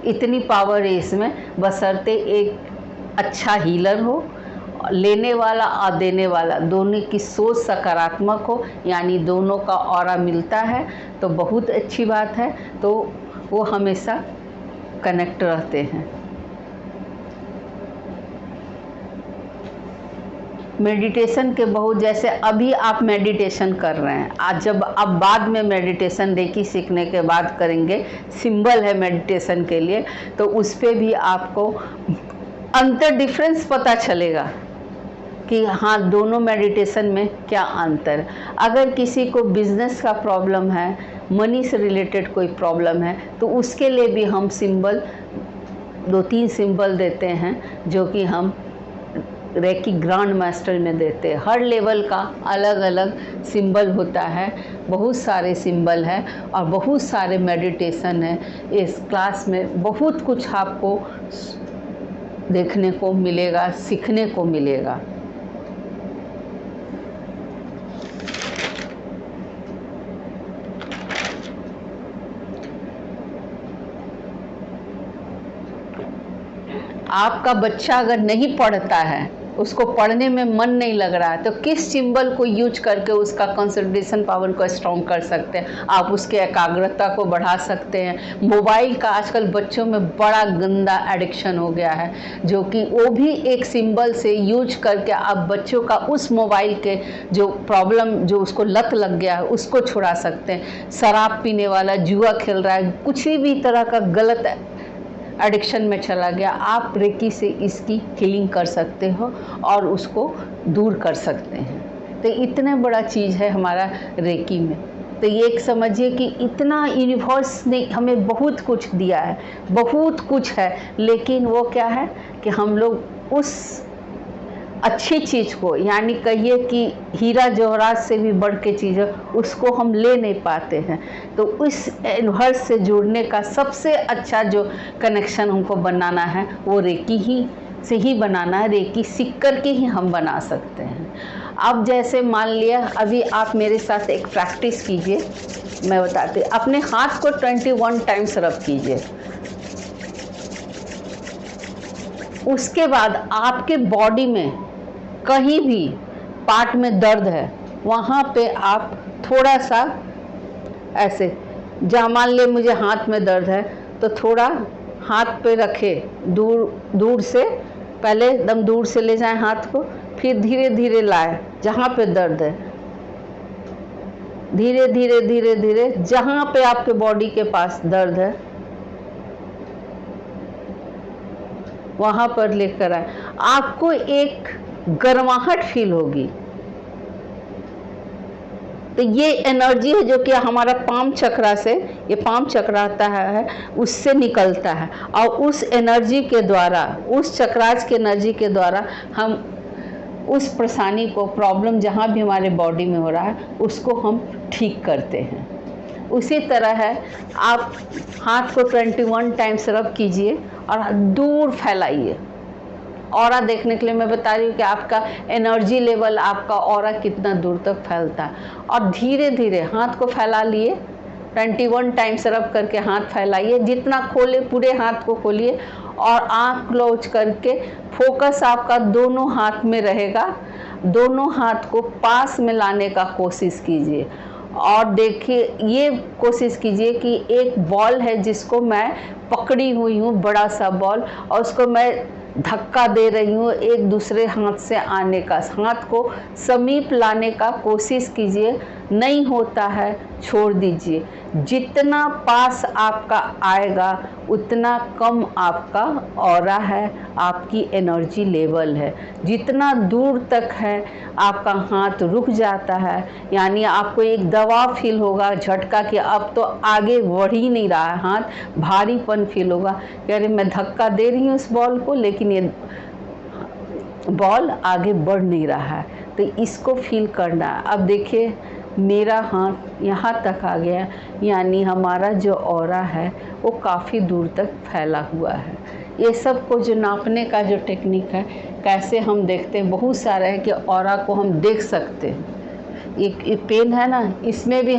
S1: इतनी पावर है इसमें, बशर्ते एक अच्छा हीलर हो, लेने वाला और देने वाला दोनों की सोच सकारात्मक हो, यानी दोनों का ऑरा मिलता है तो बहुत अच्छी बात है। तो वो हमेशा कनेक्ट रहते हैं। मेडिटेशन के बहुत, जैसे अभी आप मेडिटेशन कर रहे हैं, आज जब आप बाद में मेडिटेशन रेकी सीखने के बाद करेंगे, सिंबल है मेडिटेशन के लिए, तो उस पर भी आपको अंतर डिफरेंस पता चलेगा कि हाँ दोनों मेडिटेशन में क्या अंतर। अगर किसी को बिजनेस का प्रॉब्लम है, मनी से रिलेटेड कोई प्रॉब्लम है, तो उसके लिए भी हम सिंबल 2-3 सिंबल देते हैं, जो कि हम रेकी ग्रैंड मास्टर में देते हैं। हर लेवल का अलग अलग सिंबल होता है, बहुत सारे सिंबल हैं और बहुत सारे मेडिटेशन है। इस क्लास में बहुत कुछ आपको देखने को मिलेगा, सीखने को मिलेगा। आपका बच्चा अगर नहीं पढ़ता है, उसको पढ़ने में मन नहीं लग रहा है, तो किस सिंबल को यूज करके उसका कंसंट्रेशन पावर को स्ट्रॉन्ग कर सकते हैं, आप उसके एकाग्रता को बढ़ा सकते हैं। मोबाइल का आजकल बच्चों में बड़ा गंदा एडिक्शन हो गया है, जो कि वो भी एक सिंबल से यूज करके आप बच्चों का उस मोबाइल के जो प्रॉब्लम, जो उसको लत लग गया है, उसको छुड़ा सकते हैं। शराब पीने वाला, जुआ खेल रहा है, कुछ भी तरह का गलत एडिक्शन में चला गया, आप रेकी से इसकी हीलिंग कर सकते हो और उसको दूर कर सकते हैं। तो इतना बड़ा चीज़ है हमारा रेकी में। तो ये एक समझिए कि इतना यूनिवर्स ने हमें बहुत कुछ दिया है, बहुत कुछ है, लेकिन वो क्या है कि हम लोग उस अच्छी चीज़ को, यानी कहिए कि हीरा जवाहरात से भी बढ़ के चीज़ है, उसको हम ले नहीं पाते हैं। तो उस यूनिवर्स से जुड़ने का सबसे अच्छा जो कनेक्शन हमको बनाना है, वो रेकी ही से ही बनाना है, रेकी सीख कर के ही हम बना सकते हैं। अब जैसे मान लिया, अभी आप मेरे साथ एक प्रैक्टिस कीजिए, मैं बताती हूँ। अपने हाथ को 21 टाइम्स रब कीजिए। उसके बाद आपके बॉडी में कहीं भी पार्ट में दर्द है, वहाँ पे आप थोड़ा सा ऐसे, जहाँ मान ले मुझे हाथ में दर्द है, तो थोड़ा हाथ पे रखे, दूर से, पहले एकदम दूर से ले जाएं हाथ को, फिर धीरे धीरे लाए जहाँ पे दर्द है, धीरे धीरे धीरे धीरे जहाँ पे आपके बॉडी के पास दर्द है वहाँ पर लेकर आए। आपको एक गर्माहट फील होगी। तो ये एनर्जी है जो कि हमारा पाम चक्रा से, ये पाम चक्रा आता है, उससे निकलता है, और उस एनर्जी के द्वारा, उस चक्राज की एनर्जी के द्वारा हम उस परेशानी को, प्रॉब्लम जहाँ भी हमारे बॉडी में हो रहा है, उसको हम ठीक करते हैं। उसी तरह है, आप हाथ को 21 टाइम्स रब कीजिए और दूर फैलाइए, ऑरा देखने के लिए मैं बता रही हूँ कि आपका एनर्जी लेवल, आपका ऑरा कितना दूर तक फैलता है। और धीरे धीरे हाथ को फैला लिए, 21 टाइम्स रब करके हाथ फैलाइए, जितना खोले पूरे हाथ को खोलिए और आँख क्लोज करके फोकस आपका दोनों हाथ में रहेगा। दोनों हाथ को पास में लाने का कोशिश कीजिए और देखिए, ये कोशिश कीजिए कि एक बॉल है जिसको मैं पकड़ी हुई हूँ, बड़ा सा बॉल, और उसको मैं धक्का दे रही हूँ एक दूसरे हाथ से आने का। हाथ को समीप लाने का कोशिश कीजिए, नहीं होता है छोड़ दीजिए। जितना पास आपका आएगा उतना कम आपका ऑरा है, आपकी एनर्जी लेवल है। जितना दूर तक है आपका हाथ रुक जाता है, यानी आपको एक दबाव फील होगा, झटका कि अब तो आगे बढ़ ही नहीं रहा है, हाथ भारीपन फील होगा कि अरे मैं धक्का दे रही हूँ इस बॉल को लेकिन ये बॉल आगे बढ़ नहीं रहा है। तो इसको फील करना है। अब देखिए मेरा हाथ यहाँ तक आ गया, यानी हमारा जो ऑरा है वो काफ़ी दूर तक फैला हुआ है। ये सब को जो नापने का जो टेक्निक है, कैसे हम देखते हैं, बहुत सारा है कि ऑरा को हम देख सकते हैं। एक पेन है ना, इसमें भी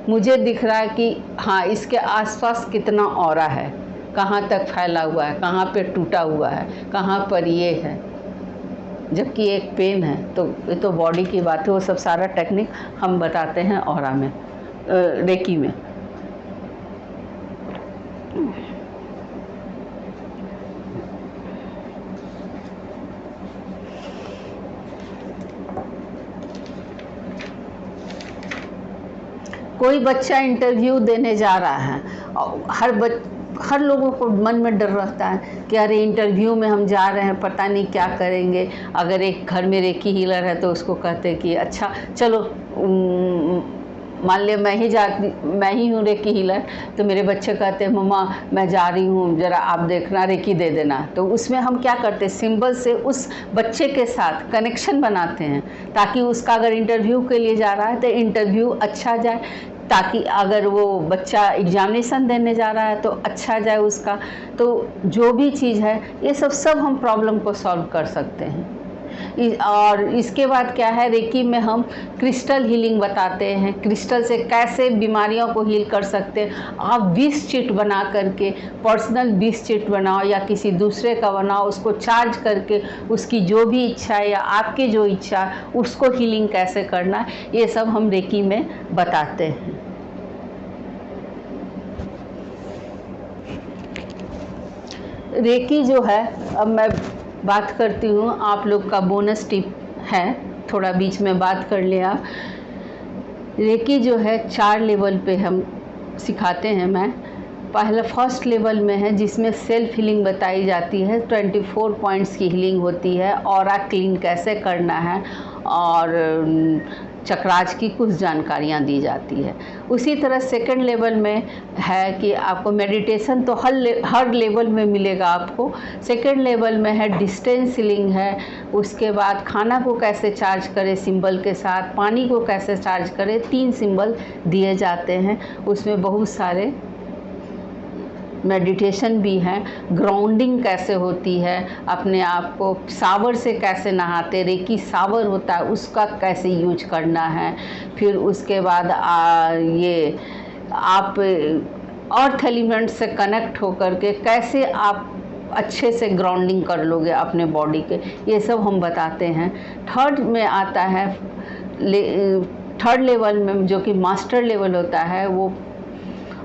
S1: मुझे दिख रहा है कि हाँ इसके आसपास कितना ऑरा है, कहाँ तक फैला हुआ है, कहाँ पे टूटा हुआ है, कहाँ पर ये है। जबकि एक पेन है तो ये तो बॉडी की बात है, वो सब सारा टेक्निक हम बताते हैं ऑरा में, रेकी में। कोई बच्चा इंटरव्यू देने जा रहा है और हर लोगों को मन में डर रहता है कि अरे इंटरव्यू में हम जा रहे हैं, पता नहीं क्या करेंगे। अगर एक घर में रेकी हीलर है तो उसको कहते हैं कि अच्छा चलो, मान लिया मैं ही हूँ रेकी हीलर, तो मेरे बच्चे कहते हैं मम्मा मैं जा रही हूँ, ज़रा आप देखना, रेकी दे देना। तो उसमें हम क्या करते हैं, सिंबल से उस बच्चे के साथ कनेक्शन बनाते हैं ताकि उसका अगर इंटरव्यू के लिए जा रहा है तो इंटरव्यू अच्छा जाए, ताकि अगर वो बच्चा एग्जामिनेशन देने जा रहा है तो अच्छा जाए उसका। तो जो भी चीज़ है ये सब हम प्रॉब्लम को सॉल्व कर सकते हैं। और इसके बाद क्या है, रेकी में हम क्रिस्टल हीलिंग बताते हैं, क्रिस्टल से कैसे बीमारियों को हील कर सकते हैं। आप विश चिट बना करके, पर्सनल विश चिट बनाओ या किसी दूसरे का बनाओ, उसको चार्ज करके उसकी जो भी इच्छा है या आपकी जो इच्छा है उसको हीलिंग कैसे करना है, ये सब हम रेकी में बताते हैं। रेकी जो है, अब मैं बात करती हूँ, आप लोग का बोनस टिप है, थोड़ा बीच में बात कर लिया। रेकी जो है 4 लेवल पे हम सिखाते हैं। मैं पहले फर्स्ट लेवल में है जिसमें सेल्फ हीलिंग बताई जाती है, 24 पॉइंट्स की हीलिंग होती है, ऑरा क्लीन कैसे करना है और चक्राज की कुछ जानकारियाँ दी जाती है। उसी तरह सेकंड लेवल में है कि आपको मेडिटेशन तो हर लेवल में मिलेगा आपको। सेकंड लेवल में है डिस्टेंस हीलिंग है, उसके बाद खाना को कैसे चार्ज करें सिंबल के साथ, पानी को कैसे चार्ज करें, 3 सिंबल दिए जाते हैं। उसमें बहुत सारे मेडिटेशन भी है, ग्राउंडिंग कैसे होती है, अपने आप को सावर से कैसे नहाते, रेकी सावर होता है उसका कैसे यूज करना है। फिर उसके बाद ये आप अर्थ एलिमेंट से कनेक्ट होकर के कैसे आप अच्छे से ग्राउंडिंग कर लोगे अपने बॉडी के, ये सब हम बताते हैं। थर्ड में आता है थर्ड लेवल में जो कि मास्टर लेवल होता है, वो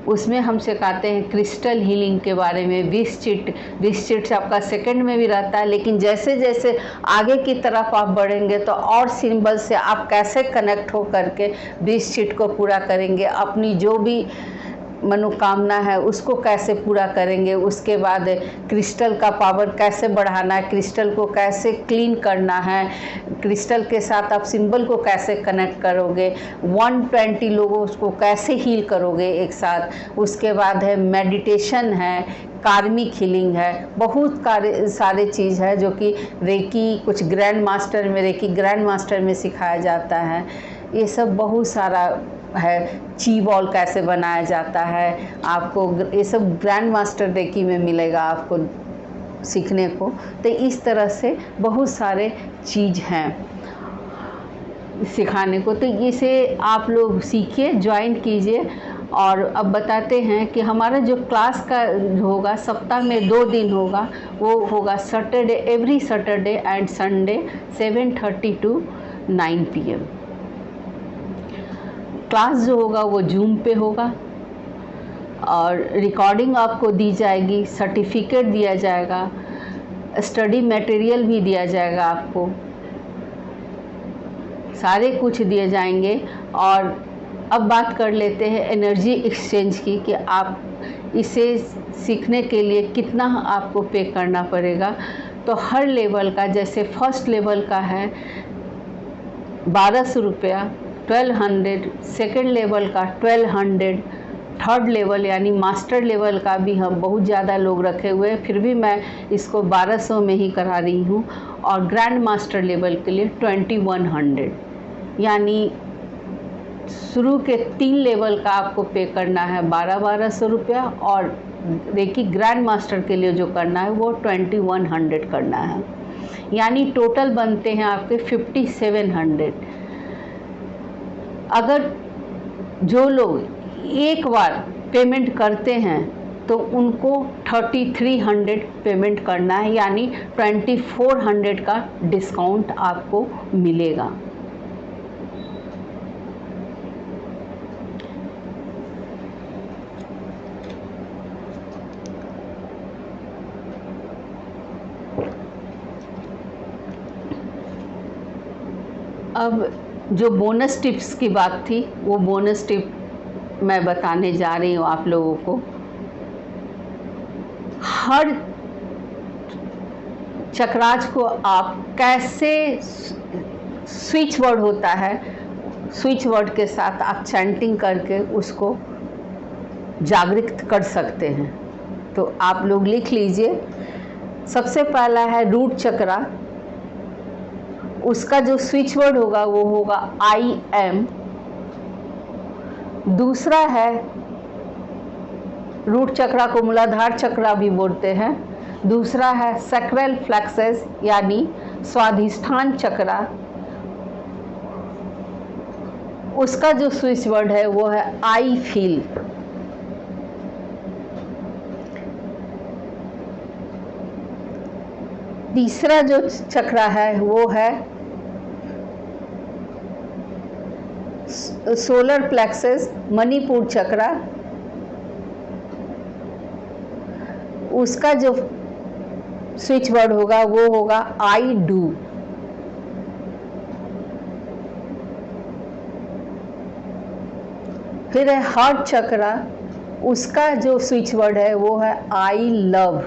S1: उसमें हम सिखाते हैं क्रिस्टल हीलिंग के बारे में। विश चिट आपका सेकंड में भी रहता है, लेकिन जैसे जैसे आगे की तरफ आप बढ़ेंगे तो और सिंबल से आप कैसे कनेक्ट हो करके विश चिट को पूरा करेंगे, अपनी जो भी मनोकामना है उसको कैसे पूरा करेंगे। उसके बाद क्रिस्टल का पावर कैसे बढ़ाना है, क्रिस्टल को कैसे क्लीन करना है, क्रिस्टल के साथ आप सिंबल को कैसे कनेक्ट करोगे, 120 लोगों को कैसे हील करोगे एक साथ। उसके बाद है मेडिटेशन है, कार्मिक हीलिंग है, बहुत सारे चीज़ है जो कि रेकी कुछ ग्रैंड मास्टर में, रेकी ग्रैंड मास्टर में सिखाया जाता है। ये सब बहुत सारा है। ची बॉल कैसे बनाया जाता है, आपको ये सब ग्रैंड मास्टर रेकी में मिलेगा आपको सीखने को। तो इस तरह से बहुत सारे चीज़ हैं सिखाने को। तो इसे आप लोग सीखिए, ज्वाइन कीजिए। और अब बताते हैं कि हमारा जो क्लास का होगा, सप्ताह में 2 दिन होगा। वो होगा Saturday, every Saturday and Sunday 7:30 to 9 PM। Class जो होगा वो जूम पे होगा और रिकॉर्डिंग आपको दी जाएगी, सर्टिफिकेट दिया जाएगा, स्टडी मटेरियल भी दिया जाएगा आपको, सारे कुछ दिए जाएंगे। और अब बात कर लेते हैं एनर्जी एक्सचेंज की कि आप इसे सीखने के लिए कितना आपको पे करना पड़ेगा। तो हर लेवल का, जैसे फर्स्ट लेवल का है 1200 रुपया, 1200, सेकेंड लेवल का 1200, थर्ड लेवल यानी मास्टर लेवल का भी हम बहुत ज़्यादा लोग रखे हुए हैं, फिर भी मैं इसको 1200 में ही करा रही हूँ। और ग्रैंड मास्टर लेवल के लिए 2100, यानी शुरू के 3 लेवल का आपको पे करना है 1200 रुपया, और देखिए ग्रैंड मास्टर के लिए जो करना है वो 2100 करना है, यानी टोटल बनते हैं आपके 5700। अगर जो लोग एक बार पेमेंट करते हैं तो उनको 3300 पेमेंट करना है, यानी 2400 का डिस्काउंट आपको मिलेगा। अब जो बोनस टिप्स की बात थी, वो बोनस टिप मैं बताने जा रही हूँ आप लोगों को। हर चक्राज को आप कैसे, स्विच वर्ड होता है, स्विच वर्ड के साथ आप चैंटिंग करके उसको जागृत कर सकते हैं। तो आप लोग लिख लीजिए। सबसे पहला है रूट चक्रा, उसका जो स्विच वर्ड होगा वो होगा आई एम। दूसरा है, रूट चक्रा को मूलाधार चक्रा भी बोलते हैं। दूसरा है सैक्रल फ्लेक्सस यानी स्वाधिष्ठान चक्रा, उसका जो स्विच वर्ड है वो है आई फील। तीसरा जो चक्रा है वो है सोलर प्लेक्सस मणिपुर चक्रा, उसका जो स्विच वर्ड होगा वो होगा आई डू। फिर है हार्ट चक्रा, उसका जो स्विच वर्ड है वो है आई लव।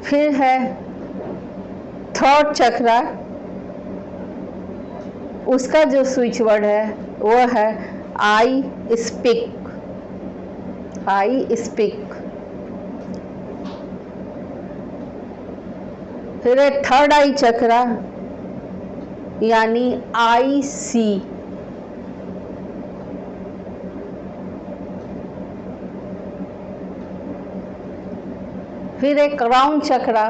S1: फिर है थर्ड चक्रा, उसका जो स्विच वर्ड है वो है आई स्पीक, आई स्पीक। फिर है थर्ड आई चक्रा यानी आई सी। फिर एक क्राउन चक्रा,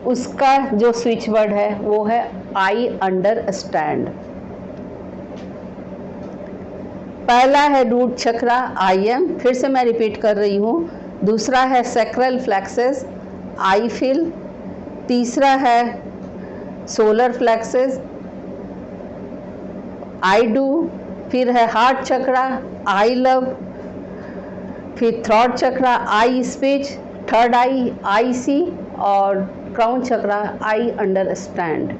S1: उसका जो स्विच वर्ड है वो है आई अंडरस्टैंड। पहला है रूट चक्रा आई एम, फिर से मैं रिपीट कर रही हूँ। दूसरा है सैक्रल फ्लेक्सस आई फील। तीसरा है सोलर फ्लेक्सस आई डू। फिर है हार्ट चक्रा आई लव। फिर थर्ड चक्रा आई स्पीच, थर्ड आई सी, और क्राउन चक्रा आई अंडरस्टैंड।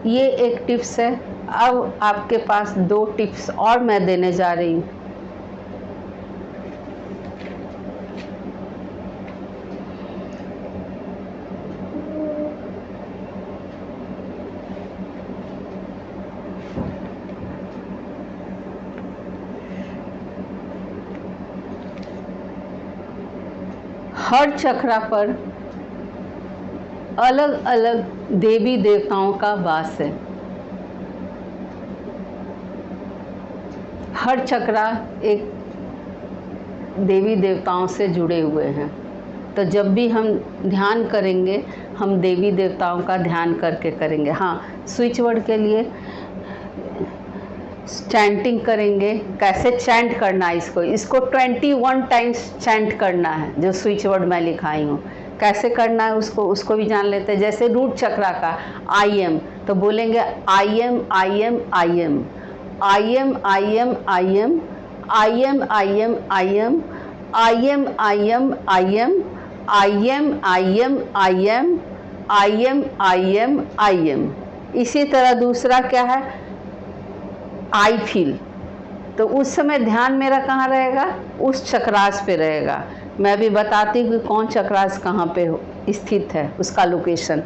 S1: ये एक टिप्स है। अब आपके पास 2 टिप्स और मैं देने जा रही हूँ। हर चक्रा पर अलग अलग देवी देवताओं का वास है। हर चक्रा एक देवी देवताओं से जुड़े हुए हैं। तो जब भी हम ध्यान करेंगे हम देवी देवताओं का ध्यान करके करेंगे। हाँ, स्विच वर्ड के लिए चैंटिंग करेंगे। कैसे चैंट करना है इसको 21 टाइम्स चैंट करना है, जो स्विच वर्ड मैं लिखाई हूँ। कैसे करना है उसको भी जान लेते हैं। जैसे रूट चक्रा का आई एम, तो बोलेंगे I am I am I am I am I am I am I am I am I am I am I am I am I am I am I am I am I am I am. इसी तरह दूसरा क्या है, I feel. तो उस समय ध्यान मेरा कहाँ रहेगा, उस चक्रास पे रहेगा। मैं भी बताती हूँ कि कौन चक्रास कहाँ पे स्थित है, उसका लोकेशन।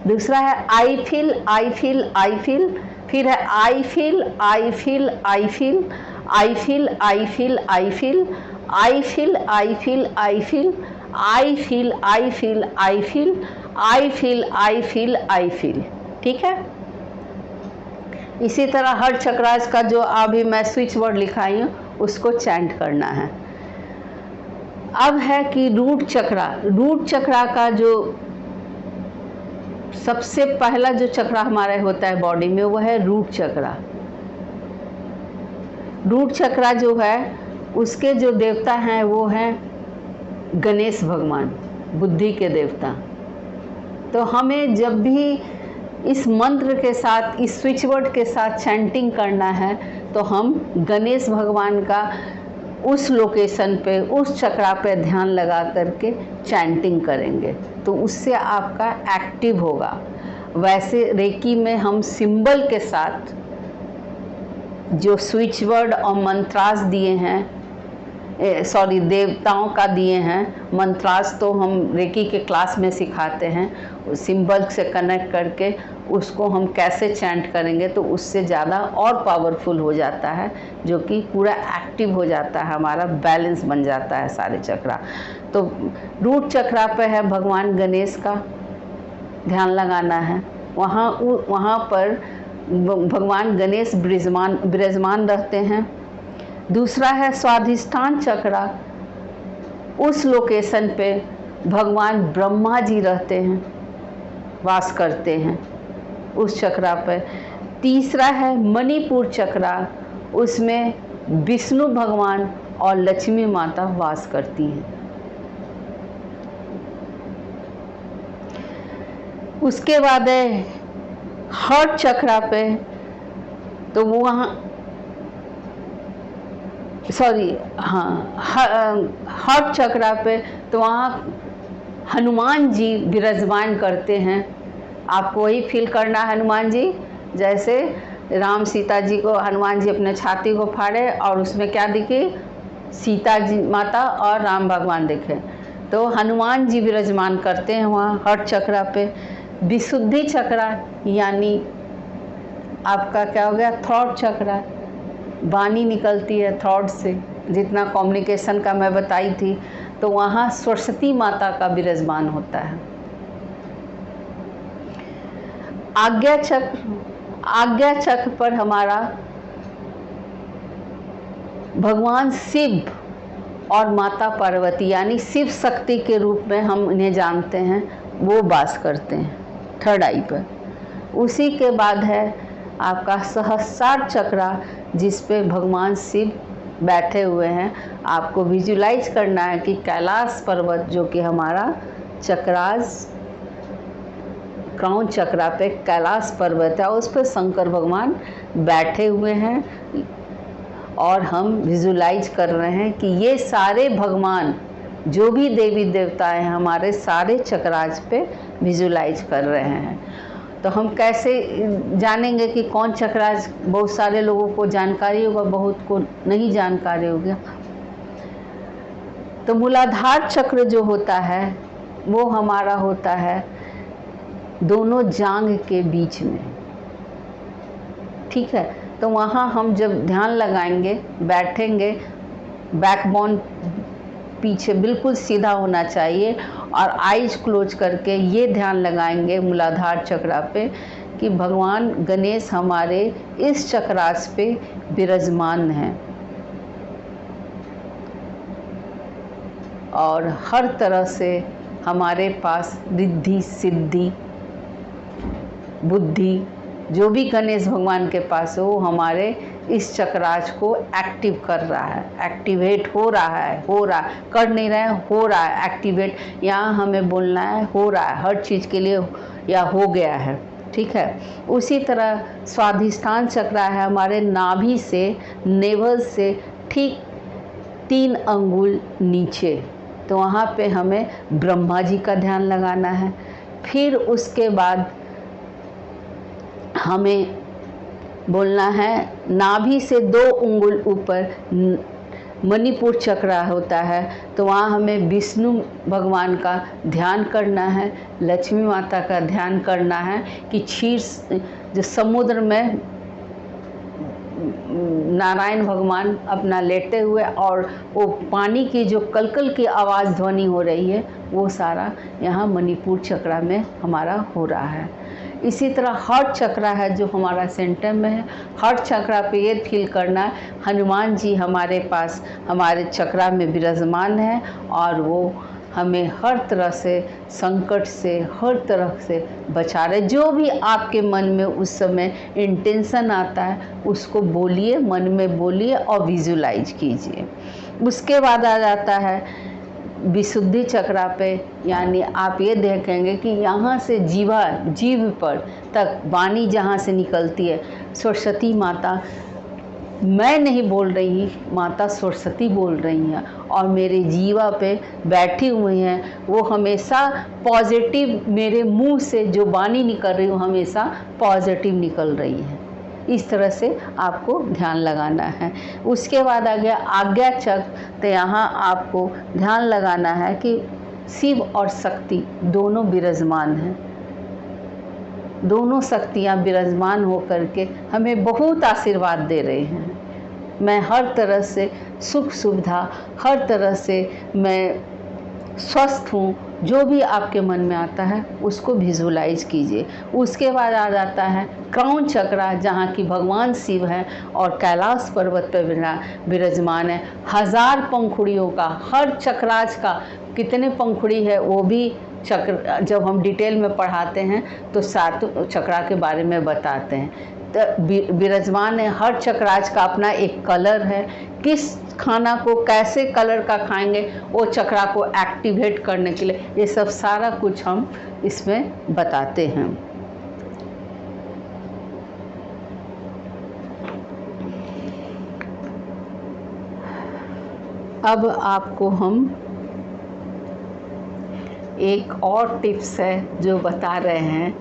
S1: दूसरा है I feel I feel I feel. फिर है I feel I feel I feel I feel I feel I feel I feel I feel I feel I feel I feel I feel I feel I feel I feel. ठीक है। इसी तरह हर चक्रास का जो अभी मैं स्विच वर्ड लिखाई हूँ उसको चैंट करना है। अब है कि रूट चक्रा का जो सबसे पहला जो चक्रा हमारे होता है बॉडी में, वो है रूट चक्रा। रूट चक्रा जो है उसके जो देवता हैं वो हैं गणेश भगवान, बुद्धि के देवता। तो हमें जब भी इस मंत्र के साथ, इस स्विच वर्ड के साथ चैंटिंग करना है तो हम गणेश भगवान का उस लोकेशन पे, उस चक्रा पे ध्यान लगा करके चैंटिंग करेंगे, तो उससे आपका एक्टिव होगा। वैसे रेकी में हम सिंबल के साथ जो स्विच वर्ड और मंत्रास दिए हैं, देवताओं का दिए हैं, मंत्रास तो हम रेकी के क्लास में सिखाते हैं। सिंबल से कनेक्ट करके उसको हम कैसे चैंट करेंगे तो उससे ज़्यादा और पावरफुल हो जाता है, जो कि पूरा एक्टिव हो जाता है, हमारा बैलेंस बन जाता है सारे चक्रा। तो रूट चक्रा पे है भगवान गणेश का ध्यान लगाना है। वहाँ पर भगवान गणेश विराजमान रहते हैं। दूसरा है स्वाधिष्ठान चक्रा, उस लोकेशन पे भगवान ब्रह्मा जी रहते हैं, वास करते हैं उस चक्रा पर। तीसरा है मणिपुर चक्रा, उसमें विष्णु भगवान और लक्ष्मी माता वास करती हैं। उसके बाद है हार्ट चक्रा पे, तो वो वहाँ हार्ट चक्रा पे तो वहाँ हनुमान जी विराजमान करते हैं। आपको वही फील करना है हनुमान जी, जैसे राम सीता जी को हनुमान जी अपने छाती को फाड़े और उसमें क्या दिखे, सीता जी माता और राम भगवान दिखे। तो हनुमान जी विराजमान करते हैं वहाँ हार्ट चक्रा पे। विशुद्धि चक्रा यानी आपका क्या हो गया, थॉट चक्रा, वाणी निकलती है थॉट से, जितना कम्युनिकेशन का मैं बताई थी, तो वहाँ सरस्वती माता का विराजमान होता है। आज्ञा चक्र पर हमारा भगवान शिव और माता पार्वती यानी शिव शक्ति के रूप में हम इन्हें जानते हैं, वो वास करते हैं थर्ड आई पर। उसी के बाद है आपका सहस्रार चक्रा, जिस पे भगवान शिव बैठे हुए हैं। आपको विजुलाइज करना है कि कैलाश पर्वत जो कि हमारा चक्रास क्राउन चक्रा पे कैलाश पर्वत है, उस पर शंकर भगवान बैठे हुए हैं और हम विजुलाइज कर रहे हैं कि ये सारे भगवान जो भी देवी देवता हैं हमारे सारे चक्रास पे विजुलाइज कर रहे हैं। तो हम कैसे जानेंगे कि कौन चक्रास, बहुत सारे लोगों को जानकारी होगा, बहुत को नहीं जानकारी होगा। तो मूलाधार चक्र जो होता है वो हमारा होता है दोनों जांघ के बीच में, ठीक है। तो वहाँ हम जब ध्यान लगाएंगे, बैठेंगे, बैकबोन पीछे बिल्कुल सीधा होना चाहिए और आइज क्लोज करके ये ध्यान लगाएंगे मूलाधार चक्रा पे कि भगवान गणेश हमारे इस चक्रास पे विराजमान हैं। और हर तरह से हमारे पास रिद्धि सिद्धि बुद्धि जो भी गणेश भगवान के पास है वो हमारे इस चक्राज को एक्टिव कर रहा है, एक्टिवेट हो रहा है, कर नहीं रहे हैं, हो रहा है एक्टिवेट। यहाँ हमें बोलना है हो रहा है, हर चीज़ के लिए या हो गया है, ठीक है। उसी तरह स्वाधिष्ठान चक्र है हमारे नाभि से, नेवल से ठीक 3 अंगुल नीचे, तो वहाँ पे हमें ब्रह्मा जी का ध्यान लगाना है। फिर उसके बाद हमें बोलना है नाभि से 2 अंगुल ऊपर मणिपुर चक्र होता है, तो वहाँ हमें विष्णु भगवान का ध्यान करना है, लक्ष्मी माता का ध्यान करना है कि क्षीर जो समुद्र में नारायण भगवान अपना लेटे हुए और वो पानी की जो कलकल की आवाज़ ध्वनि हो रही है वो सारा यहाँ मणिपुर चक्र में हमारा हो रहा है। इसी तरह हार्ट चक्र है जो हमारा सेंटर में है, हार्ट चक्र पे ये फील करना है हनुमान जी हमारे पास हमारे चक्र में विराजमान है और वो हमें हर तरह से संकट से हर तरह से बचा रहे। जो भी आपके मन में उस समय इंटेंशन आता है उसको बोलिए, मन में बोलिए और विजुलाइज कीजिए। उसके बाद आ जाता है विशुद्धि चक्र पे, यानी आप ये देखेंगे कि यहाँ से जीव पर तक वाणी जहाँ से निकलती है, सरस्वती माता मैं नहीं बोल रही, माता सरस्वती बोल रही हैं और मेरे जीवा पे बैठी हुई हैं, वो हमेशा पॉजिटिव, मेरे मुंह से जो वाणी निकल रही है वो हमेशा पॉजिटिव निकल रही है। इस तरह से आपको ध्यान लगाना है। उसके बाद आ गया आज्ञा चक्र, तो यहाँ आपको ध्यान लगाना है कि शिव और शक्ति दोनों विराजमान हैं, दोनों शक्तियाँ विराजमान होकर के हमें बहुत आशीर्वाद दे रहे हैं। मैं हर तरह से सुख सुविधा, हर तरह से मैं स्वस्थ हूँ, जो भी आपके मन में आता है उसको विजुलाइज कीजिए। उसके बाद आ जाता है क्राउन चक्र, जहाँ की भगवान शिव हैं और कैलाश पर्वत पर विराजमान है। 1000 पंखुड़ियों का, हर चक्राज का कितने पंखुड़ी है वो भी चक्र जब हम डिटेल में पढ़ाते हैं तो 7 चक्रा के बारे में बताते हैं। तो विराजमान है, हर चक्राज का अपना एक कलर है, किस खाना को कैसे कलर का खाएंगे वो चक्रा को एक्टिवेट करने के लिए, ये सब सारा कुछ हम इसमें बताते हैं। अब आपको हम एक और टिप्स है जो बता रहे हैं,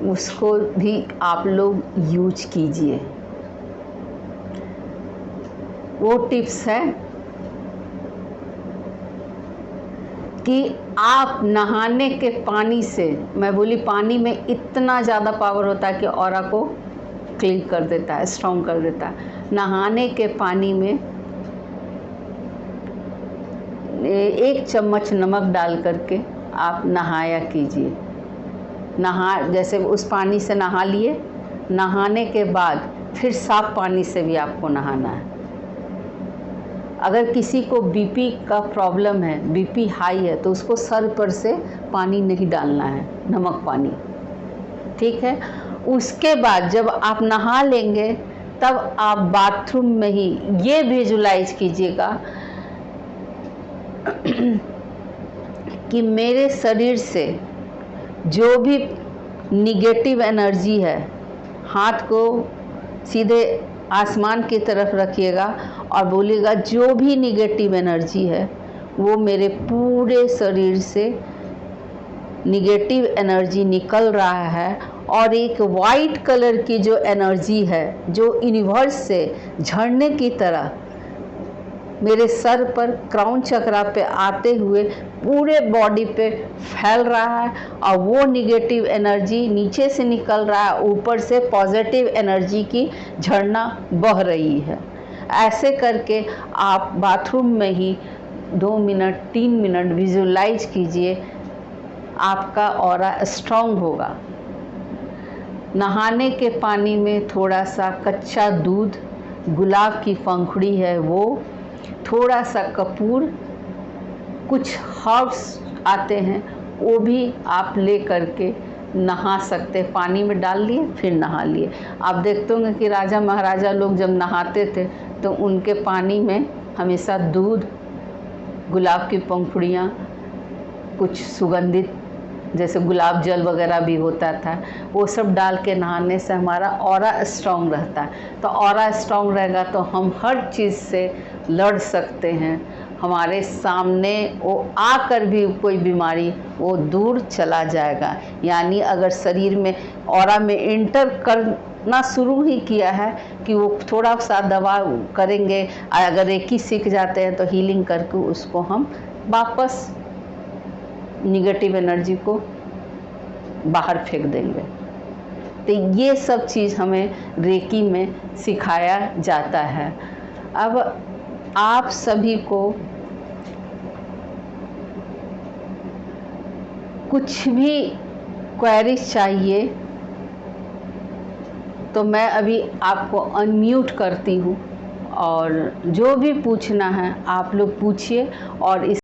S1: उसको भी आप लोग यूज कीजिए। वो टिप्स है कि आप नहाने के पानी से, मैं बोली पानी में इतना ज़्यादा पावर होता है कि ऑरा को क्लीन कर देता है, स्ट्रॉन्ग कर देता है। नहाने के पानी में 1 चम्मच नमक डाल करके आप नहाया कीजिए। जैसे उस पानी से नहा लिए, नहाने के बाद फिर साफ पानी से भी आपको नहाना है। अगर किसी को बीपी का प्रॉब्लम है, बीपी हाई है, तो उसको सर पर से पानी नहीं डालना है, नमक पानी, ठीक है। उसके बाद जब आप नहा लेंगे तब आप बाथरूम में ही ये विजुलाइज कीजिएगा कि मेरे शरीर से जो भी निगेटिव एनर्जी है, हाथ को सीधे आसमान की तरफ रखिएगा और बोलिएगा जो भी निगेटिव एनर्जी है वो मेरे पूरे शरीर से निगेटिव एनर्जी निकल रहा है और एक वाइट कलर की जो एनर्जी है जो यूनिवर्स से झरने की तरह मेरे सर पर क्राउन चक्रा पे आते हुए पूरे बॉडी पे फैल रहा है और वो निगेटिव एनर्जी नीचे से निकल रहा है, ऊपर से पॉजिटिव एनर्जी की झरना बह रही है। ऐसे करके आप बाथरूम में ही 2 मिनट 3 मिनट विजुलाइज कीजिए, आपका ऑरा स्ट्रॉन्ग होगा। नहाने के पानी में थोड़ा सा कच्चा दूध, गुलाब की पंखुड़ी है वो, थोड़ा सा कपूर कुछ हर्ब्स आते हैं, वो भी आप ले करके नहा सकते, पानी में डाल लिए फिर नहा लिए। आप देखते होंगे कि राजा महाराजा लोग जब नहाते थे तो उनके पानी में हमेशा दूध, गुलाब की पंखुड़ियाँ, कुछ सुगंधित जैसे गुलाब जल वगैरह भी होता था, वो सब डाल के नहाने से हमारा ऑरा स्ट्रॉन्ग रहता है। तो ऑरा स्ट्रॉन्ग रहेगा तो हम हर चीज़ से लड़ सकते हैं, हमारे सामने वो आकर भी कोई बीमारी वो दूर चला जाएगा। यानी अगर शरीर में ऑरा में इंटर करना शुरू ही किया है कि वो थोड़ा सा दवा करेंगे, अगर एक ही सीख जाते हैं तो हीलिंग करके उसको हम वापस निगेटिव एनर्जी को बाहर फेंक देंगे। तो ये सब चीज़ हमें रेकी में सिखाया जाता है। अब आप सभी को कुछ भी क्वेरीज चाहिए तो मैं अभी आपको अनम्यूट करती हूँ, और जो भी पूछना है आप लोग पूछिए। और इस